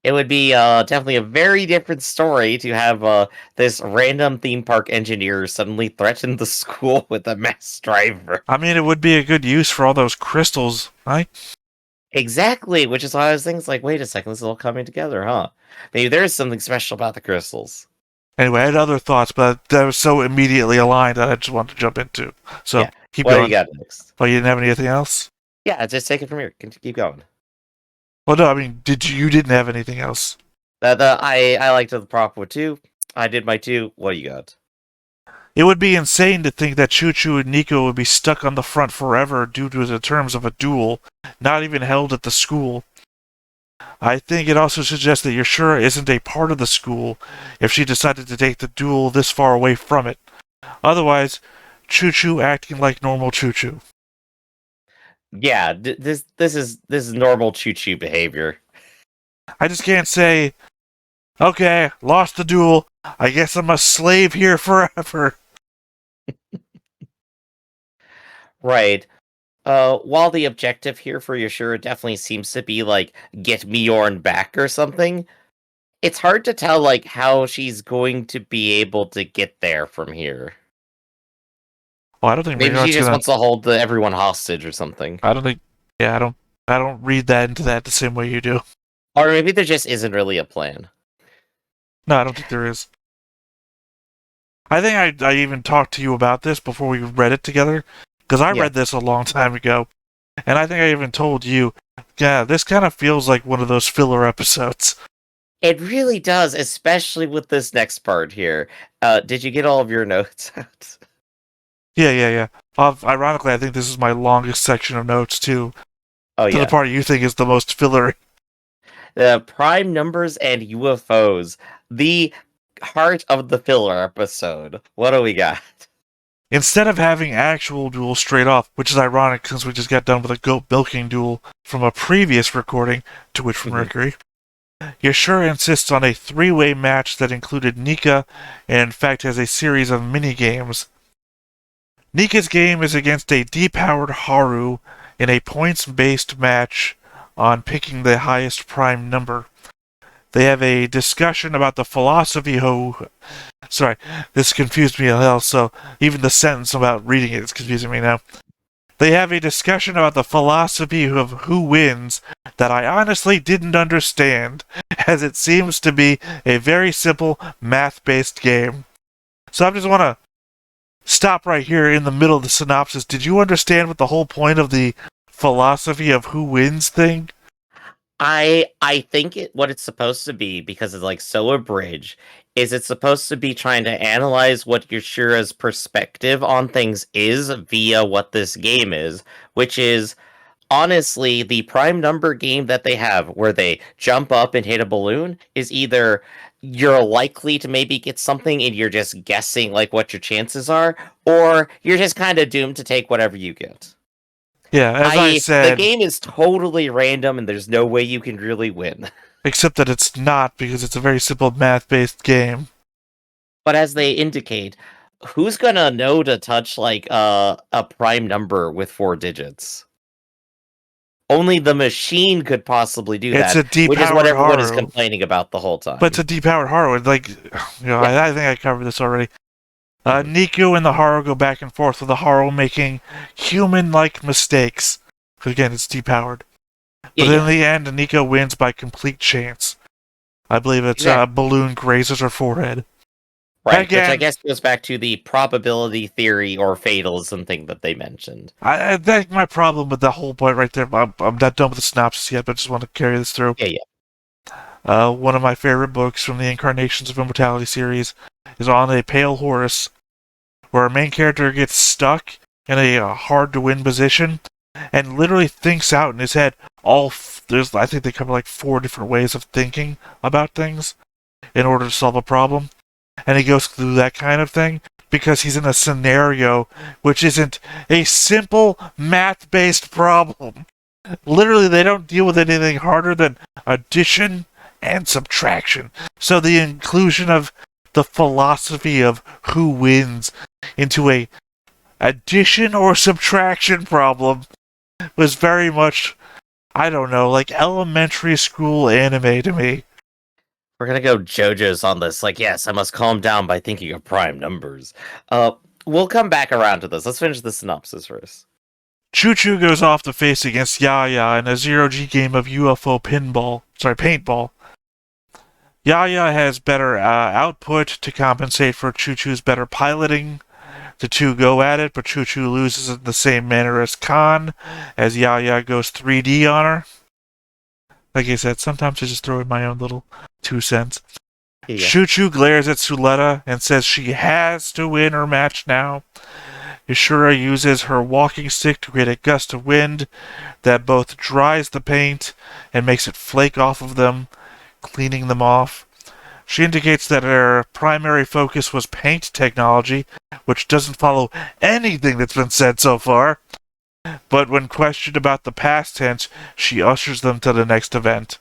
It would be definitely a very different story to have this random theme park engineer suddenly threaten the school with a mass driver. I mean, it would be a good use for all those crystals, right? Exactly, which is why I was thinking, like, wait a second, this is all coming together, huh? Maybe there's something special about the crystals. Anyway, I had other thoughts, but that was so immediately aligned that I just wanted to jump into. So, yeah. Keep going. What do you got next? Oh, you didn't have anything else? Yeah, just take it from here. Keep going. Well, no, I mean, you didn't have anything else? I liked the prop with 2. I did my 2. What do you got? It would be insane to think that Choo-Choo and Nico would be stuck on the front forever due to the terms of a duel, not even held at the school. I think it also suggests that Yushura isn't a part of the school if she decided to take the duel this far away from it. Otherwise, Choo-Choo acting like normal Choo-Choo. Yeah, this is normal Choo-Choo behavior. I just can't say, okay, lost the duel, I guess I'm a slave here forever. Right. While the objective here for Yushura definitely seems to be, like, get Mjorn back or something, it's hard to tell, like, how she's going to be able to get there from here. Well, I don't think maybe she just wants to hold everyone hostage or something. I don't think. Yeah, I don't read that into that the same way you do. Or maybe there just isn't really a plan. No, I don't think there is. I think I even talked to you about this before we read it together, because I read this a long time ago, and I think I even told you, yeah, this kind of feels like one of those filler episodes. It really does, especially with this next part here. Did you get all of your notes out? Yeah. Ironically, I think this is my longest section of notes, too. Oh, To the yeah. part you think is the most filler. Prime numbers and UFOs. The heart of the filler episode. What do we got? Instead of having actual duels straight off, which is ironic since we just got done with a goat milking duel from a previous recording to Witch from Mercury, Yushura insists on a three-way match that included Nika and in fact has a series of mini-games. Nika's game is against a depowered Haru in a points-based match on picking the highest prime number. They have a discussion about the philosophy Sorry, this confused me a hell, so even the sentence about reading it is confusing me now. They have a discussion about the philosophy of who wins that I honestly didn't understand, as it seems to be a very simple math-based game. So I just want to stop right here in the middle of the synopsis. Did you understand what the whole point of the philosophy of who wins thing? I think what it's supposed to be, because it's like so abridged, is it's supposed to be trying to analyze what Yushura's perspective on things is via what this game is, which is honestly the prime number game that they have where they jump up and hit a balloon is either you're likely to maybe get something and you're just guessing like what your chances are, or you're just kind of doomed to take whatever you get. Yeah, as I The said, game is totally random and there's no way you can really win. except that it's not because it's a very simple math-based game. But as they indicate, who's gonna know to touch like a prime number with 4 digits? Only the machine could possibly do It's that, a which is what depowered everyone is Haru. complaining about the whole time. But it's a depowered Haru. Like, I think I covered this already. Niku and the Haru go back and forth with the Haru making human-like mistakes. Because again, it's depowered. But in the end, Nico wins by complete chance. I believe it's a balloon grazes her forehead. Right, Again, which I guess goes back to the probability theory or fatalism thing that they mentioned. I think my problem with the whole point right there, I'm not done with the synopsis yet, but I just want to carry this through. One of my favorite books from the Incarnations of Immortality series is on a pale horse, where our main character gets stuck in a hard-to-win position, and literally thinks out in his head I think they cover like 4 different ways of thinking about things in order to solve a problem. And he goes through that kind of thing because he's in a scenario which isn't a simple math-based problem. Literally, they don't deal with anything harder than addition and subtraction. So the inclusion of the philosophy of who wins into a addition or subtraction problem was very much, I don't know, like elementary school anime to me. We're gonna go JoJo's on this. Like, yes, I must calm down by thinking of prime numbers. We'll come back around to this. Let's finish the synopsis first. Choo Choo goes off to face against Yaya in a zero-G game of UFO paintball. Yaya has better output to compensate for Choo Choo's better piloting. The two go at it, but Choo Choo loses in the same manner as Khan, as Yaya goes 3D on her. Like I said, sometimes I just throw in my own little 2 cents. Choo Choo glares at Suletta and says she has to win her match now. Yushura uses her walking stick to create a gust of wind that both dries the paint and makes it flake off of them, cleaning them off. She indicates that her primary focus was paint technology, which doesn't follow anything that's been said so far. But when questioned about the past tense, she ushers them to the next event.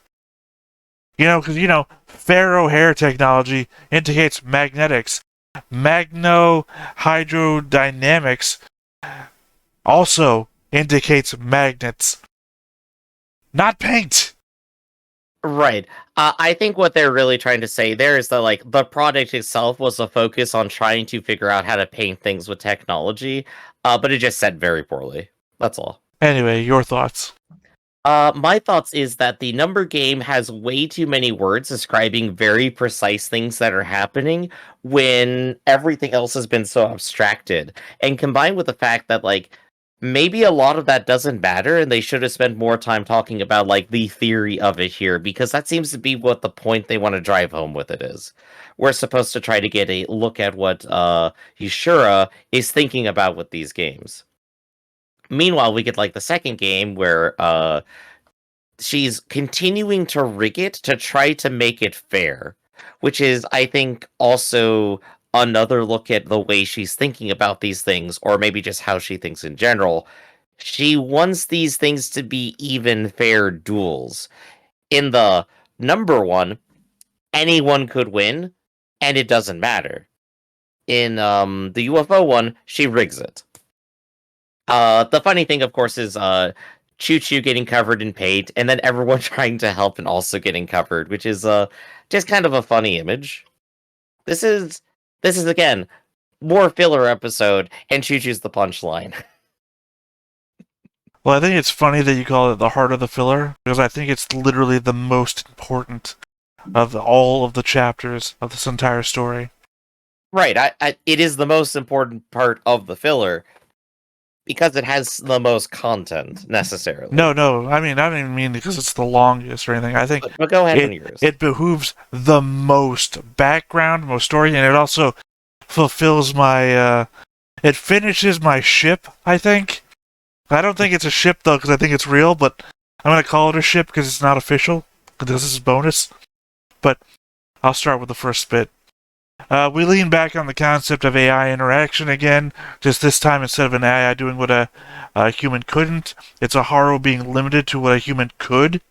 Because, Pharaoh hair technology indicates magnetics. Magno-hydrodynamics also indicates magnets. Not paint! Right. I think what they're really trying to say there is that, like, the product itself was a focus on trying to figure out how to paint things with technology, but it just said very poorly. That's all. Anyway, your thoughts. My thoughts is that the number game has way too many words describing very precise things that are happening when everything else has been so abstracted. And combined with the fact that, like, maybe a lot of that doesn't matter and they should have spent more time talking about, like, the theory of it here, because that seems to be what the point they want to drive home with it is. We're supposed to try to get a look at what Yushura is thinking about with these games. Meanwhile, we get like the second game where she's continuing to rig it to try to make it fair, which is, I think, also another look at the way she's thinking about these things, or maybe just how she thinks in general. She wants these things to be even fair duels. In the number one, anyone could win, and it doesn't matter. In the UFO one, she rigs it. The funny thing, of course, is Choo Choo getting covered in paint, and then everyone trying to help and also getting covered, which is just kind of a funny image. This is again more filler episode, and Choo Choo's the punchline. Well, I think it's funny that you call it the heart of the filler, because I think it's literally the most important of all of the chapters of this entire story. Right, it is the most important part of the filler, because it has the most content, necessarily. No, I mean, I don't even mean because it's the longest or anything. I think but go ahead on yours. It behooves the most background, most story, and it also fulfills my, it finishes my ship, I think. I don't think it's a ship, though, because I think it's real, but I'm going to call it a ship because it's not official, because this is bonus. But I'll start with the first bit. We lean back on the concept of AI interaction again, just this time instead of an AI doing what a human couldn't, it's a Haru being limited to what a human could.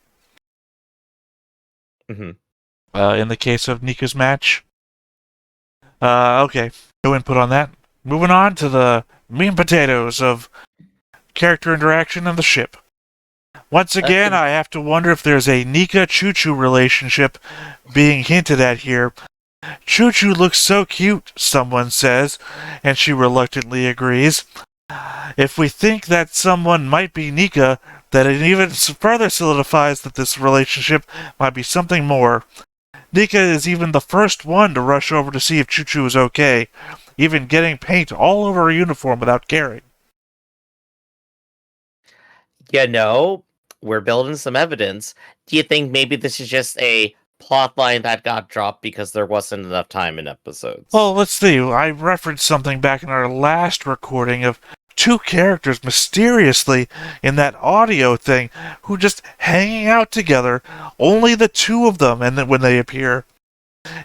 Mm-hmm. In the case of Nika's match. Okay, no input on that. Moving on to the meat and potatoes of character interaction and the ship. Once again, I have to wonder if there's a Nika-Choo-Choo relationship being hinted at here. Choo-Choo looks so cute, someone says, and she reluctantly agrees. If we think that someone might be Nika, that it even further solidifies that this relationship might be something more. Nika is even the first one to rush over to see if Choo-Choo is okay, even getting paint all over her uniform without caring. You know, we're building some evidence. Do you think maybe this is just a plot line that got dropped because there wasn't enough time in episodes? Well, let's see. I referenced something back in our last recording of two characters mysteriously in that audio thing who just hanging out together, only the two of them, and then when they appear.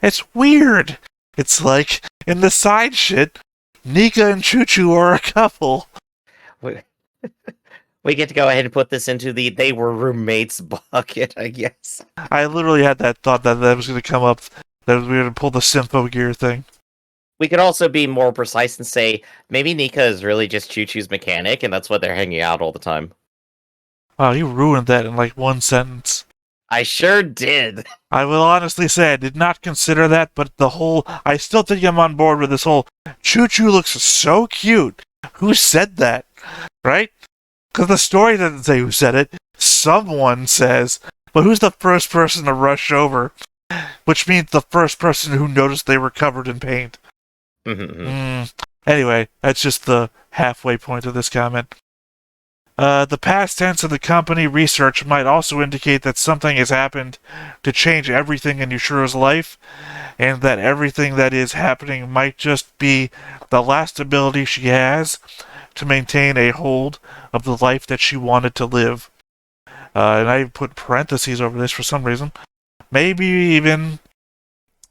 It's weird. It's like, in the side shit, Nika and Choo-Choo are a couple. We get to go ahead and put this into the they were roommates bucket, I guess. I literally had that thought that was going to come up, that we were going to pull the Sympho Gear thing. We could also be more precise and say, maybe Nika is really just Choo-Choo's mechanic, and that's why they're hanging out all the time. Wow, you ruined that in like one sentence. I sure did. I will honestly say I did not consider that, but I still think I'm on board with this whole, Choo-Choo looks so cute. Who said that? Right? Because the story doesn't say who said it. Someone says. But who's the first person to rush over? Which means the first person who noticed they were covered in paint. Anyway, that's just the halfway point of this comment. The past tense of the company research might also indicate that something has happened to change everything in Yushura's life, and that everything that is happening might just be the last ability she has to maintain a hold of the life that she wanted to live. And I put parentheses over this for some reason. Maybe even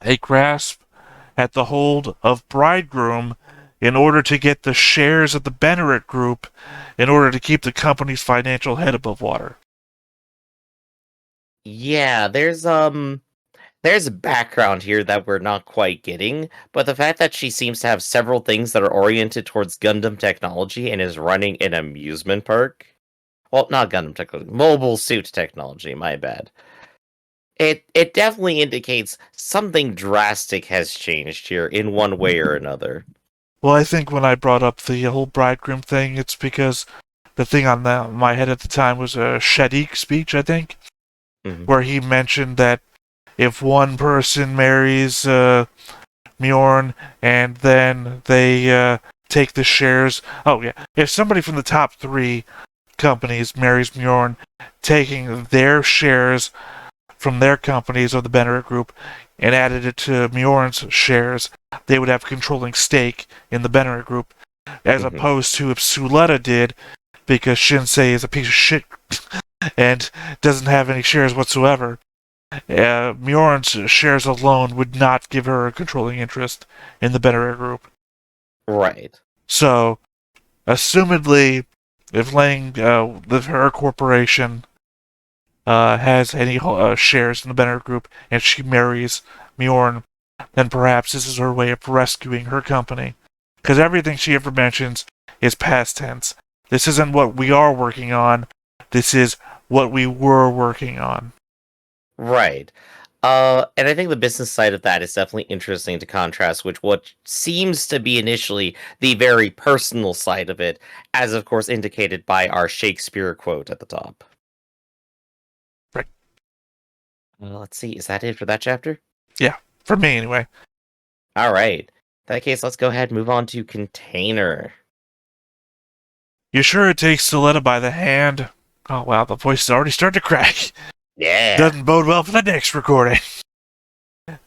a grasp at the hold of Bridegroom in order to get the shares of the Benneret Group in order to keep the company's financial head above water. Yeah, there's a background here that we're not quite getting, but the fact that she seems to have several things that are oriented towards Gundam technology and is running an amusement park. Well, not Gundam technology, mobile suit technology, my bad. It definitely indicates something drastic has changed here in one way or another. Well, I think when I brought up the whole Bridegroom thing, it's because the thing on my head at the time was a Shadik speech, I think, where he mentioned that if one person marries Mjorn and then they take the shares. Oh, yeah. If somebody from the top 3 companies marries Mjorn, taking their shares from their companies of the Bennett Group and added it to Mjorn's shares, they would have a controlling stake in the Bennett Group, as opposed to if Suletta did, because Shinsei is a piece of shit and doesn't have any shares whatsoever. Mjorn's shares alone would not give her a controlling interest in the Bennett Group. Right. So, assumedly, if Lang, her corporation, has any shares in the Bennett Group and she marries Mjorn, then perhaps this is her way of rescuing her company. Because everything she ever mentions is past tense. This isn't what we are working on. This is what we were working on. Right. And I think the business side of that is definitely interesting to contrast with what seems to be initially the very personal side of it, as of course indicated by our Shakespeare quote at the top. Right. Let's see, is that it for that chapter? Yeah, for me anyway. All right. In that case, let's go ahead and move on to Container. Yushura takes Suletta by the hand. Oh wow, the voice is already starting to crack. Yeah. Doesn't bode well for the next recording.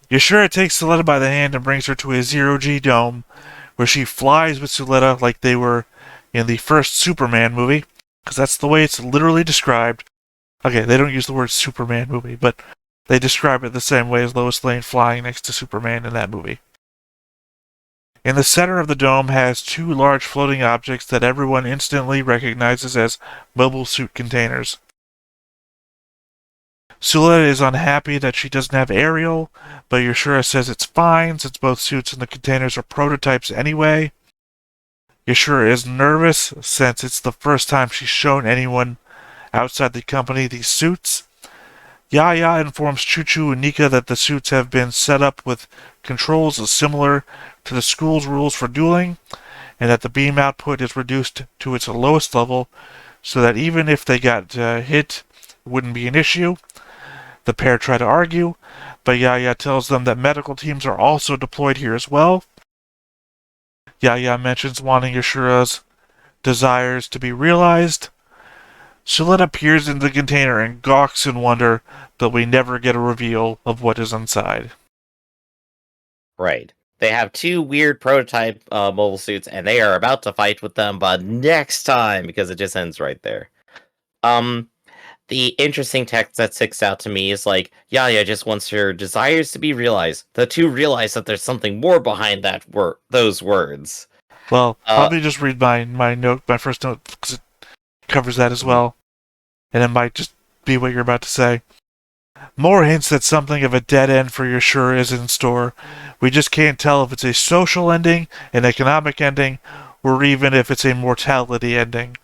Yushura takes Suletta by the hand and brings her to a zero-G dome, where she flies with Suletta like they were in the first Superman movie, because that's the way it's literally described. Okay, they don't use the word Superman movie, but they describe it the same way as Lois Lane flying next to Superman in that movie. In the center of the dome has 2 large floating objects that everyone instantly recognizes as mobile suit containers. Suletta is unhappy that she doesn't have Ariel, but Yushura says it's fine since both suits in the containers are prototypes anyway. Yushura is nervous since it's the first time she's shown anyone outside the company these suits. Yaya informs Chuchu and Nika that the suits have been set up with controls similar to the school's rules for dueling, and that the beam output is reduced to its lowest level, so that even if they got hit, it wouldn't be an issue. The pair try to argue, but Yaya tells them that medical teams are also deployed here as well. Yaya mentions wanting Yushura's desires to be realized. Suletta peers into the container and gawks in wonder, but we never get a reveal of what is inside. Right. They have 2 weird prototype mobile suits, and they are about to fight with them, but next time, because it just ends right there. The interesting text that sticks out to me is like, Yaya just wants her desires to be realized. The 2 realize that there's something more behind those words. Well, let me just read my first note, because it covers that as well. And it might just be what you're about to say. More hints that something of a dead end for Yushura is in store. We just can't tell if it's a social ending, an economic ending, or even if it's a mortality ending.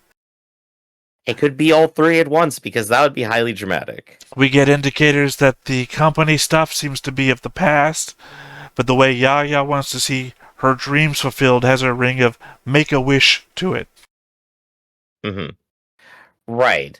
It could be all 3 at once, because that would be highly dramatic. We get indicators that the company stuff seems to be of the past, but the way Yaya wants to see her dreams fulfilled has a ring of make-a-wish to it. Right.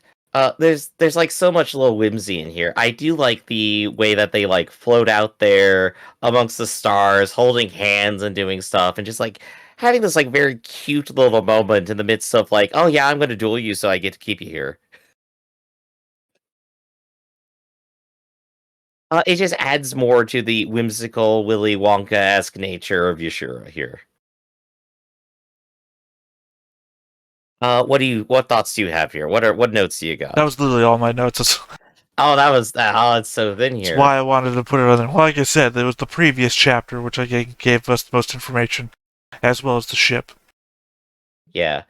There's like so much little whimsy in here. I do like the way that they like float out there amongst the stars, holding hands and doing stuff, and just like having this like very cute little moment in the midst of like, oh yeah, I'm going to duel you, so I get to keep you here. It just adds more to the whimsical Willy Wonka-esque nature of Yushura here. What thoughts do you have here? What notes do you got? That was literally all my notes. Oh, that was that. Oh, it's so thin here. That's why I wanted to put it on there. Well, like I said, there was the previous chapter, which I gave us the most information, as well as the ship. Yeah.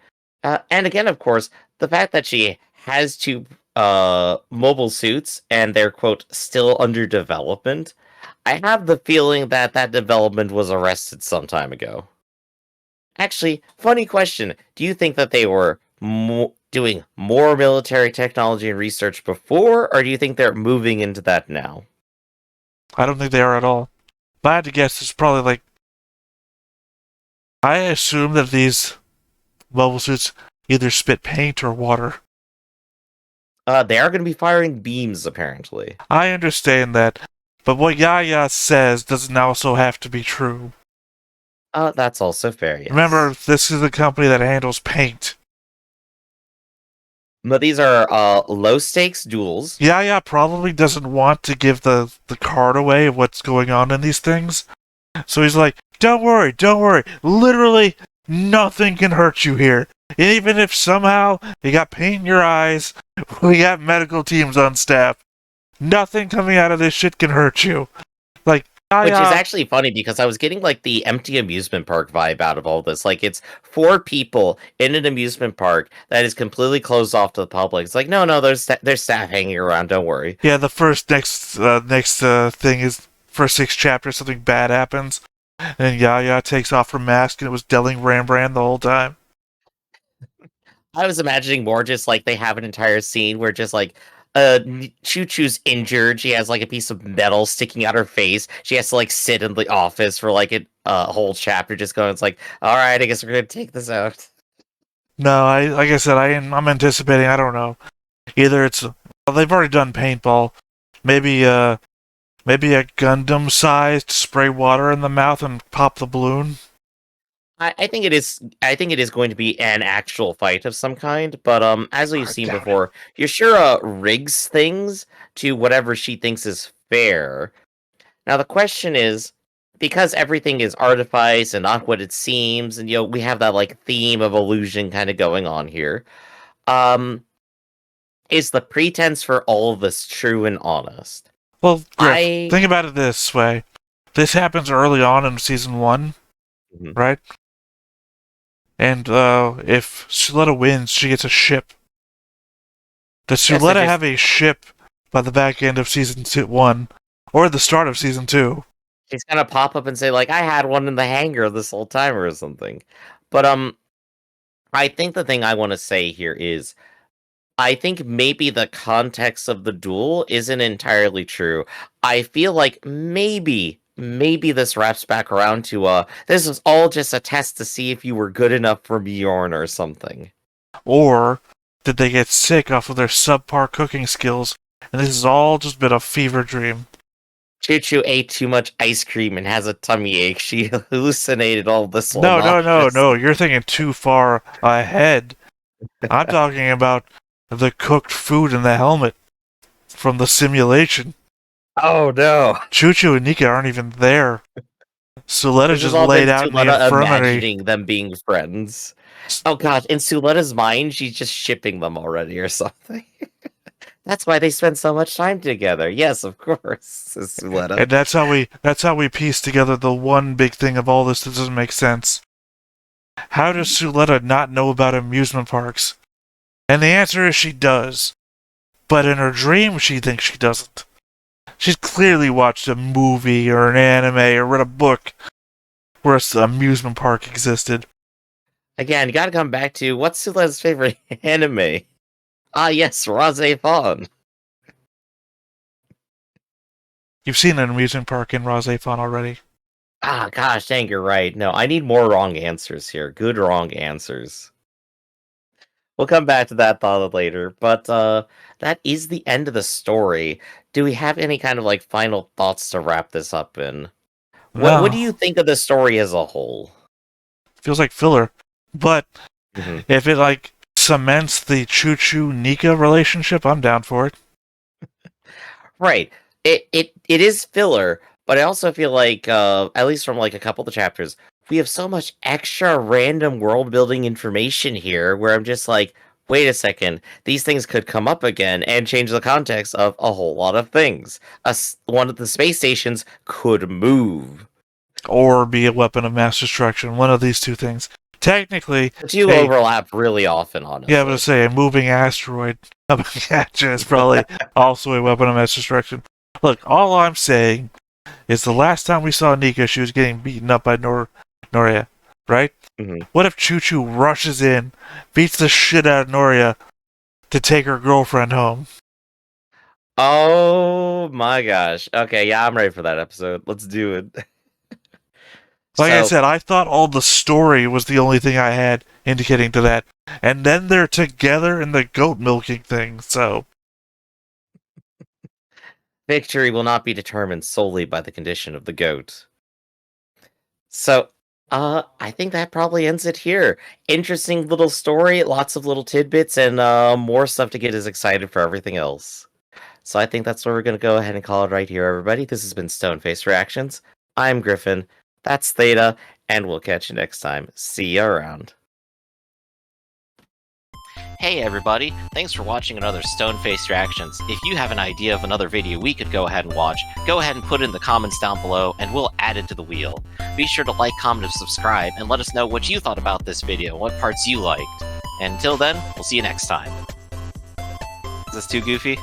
And again, of course, the fact that she has 2 mobile suits and they're, quote, still under development, I have the feeling that that development was arrested some time ago. Actually, funny question. Do you think that they were doing more military technology and research before, or do you think they're moving into that now? I don't think they are at all. If I had to guess, it's probably like... I assume that these mobile suits either spit paint or water. They are going to be firing beams, apparently. I understand that, but what Yaya says doesn't also have to be true. That's also fair, yes. Remember, this is the company that handles paint. But these are low-stakes duels. Yaya probably doesn't want to give the card away of what's going on in these things. So he's like, don't worry. Literally, nothing can hurt you here. And even if somehow you got paint in your eyes, we got medical teams on staff, nothing coming out of this shit can hurt you. Like, Which is actually funny because I was getting like the empty amusement park vibe out of all this. Like it's 4 people in an amusement park that is completely closed off to the public. It's like no, there's staff hanging around. Don't worry. Yeah, the next thing is first 6 chapters something bad happens, and Yaya takes off her mask and it was Delling Rembrandt the whole time. I was imagining more just like they have an entire scene where just like Choo Choo's injured. She has like a piece of metal sticking out her face. She has to like sit in the office for like a whole chapter just going, it's like, all right, I guess we're going to take this out. No, like I said, I'm anticipating, I don't know. Either it's, well, they've already done paintball. Maybe a Gundam-sized spray water in the mouth and pop the balloon. I think it is. I think it is going to be an actual fight of some kind. But as we've seen before, Yushura rigs things to whatever she thinks is fair. Now the question is, because everything is artifice and not what it seems, and we have that like theme of illusion kind of going on here. Is the pretense for all of this true and honest? Well, Griff, think about it this way: this happens early on in season 1, right? And if Suletta wins, she gets a ship. Does Suletta have a ship by the back end of season 1 or the start of season 2? She's gonna pop up and say like, "I had one in the hangar this whole time" or something. But I think the thing I want to say here is, I think maybe the context of the duel isn't entirely true. I feel like maybe this wraps back around to this was all just a test to see if you were good enough for Bjorn or something. Or did they get sick off of their subpar cooking skills and this has all just been a fever dream? Choo Choo ate too much ice cream and has a tummy ache. She hallucinated all this. No, you're thinking too far ahead. I'm talking about the cooked food in the helmet from the simulation. Oh no! Choo Choo and Nika aren't even there. Suletta just laid out in the infirmary. Imagining them being friends. Oh gosh, in Suletta's mind, she's just shipping them already or something. That's why they spend so much time together. Yes, of course, says Suletta. And that's how we piece together the one big thing of all this that doesn't make sense. How does Suletta not know about amusement parks? And the answer is she does. But in her dream, she thinks she doesn't. She's clearly watched a movie or an anime or read a book where an amusement park existed. Again, you gotta come back to, what's Suletta's favorite anime? Ah, yes, Razefon. You've seen an amusement park in Razefon already. Ah, gosh, dang, you're right. No, I need more wrong answers here. Good wrong answers. We'll come back to that thought later, but that is the end of the story. Do we have any kind of like final thoughts to wrap this up in? What do you think of the story as a whole? Feels like filler, but if it like cements the Choo Choo Nika relationship, I'm down for it. Right. It is filler, but I also feel like at least from like a couple of the chapters, we have so much extra random world building information here where I'm just like, wait a second, these things could come up again and change the context of a whole lot of things. One of the space stations could move. Or be a weapon of mass destruction. One of these two things. Technically, the two overlap really often, honestly. Yeah, I was going to say, a moving asteroid coming at you is probably also a weapon of mass destruction. Look, all I'm saying is the last time we saw Nika, she was getting beaten up by Noria, right? What if Choo Choo rushes in, beats the shit out of Noria to take her girlfriend home? Oh my gosh. Okay, yeah, I'm ready for that episode. Let's do it. Like I So, said, I thought all the story was the only thing I had indicating to that. And then they're together in the goat milking thing, so. victory will not be determined solely by the condition of the goat. So, I think that probably ends it here. Interesting little story, lots of little tidbits, and more stuff to get us excited for everything else. So I think that's where we're going to go ahead and call it right here, everybody. This has been Stoneface Reactions. I'm Griffin. That's Theta, and we'll catch you next time. See you around. Hey everybody, thanks for watching another Stoneface Reactions. If you have an idea of another video we could go ahead and watch, go ahead and put it in the comments down below and we'll add it to the wheel. Be sure to like, comment, and subscribe, and let us know what you thought about this video, what parts you liked. And until then, we'll see you next time. Is this too goofy?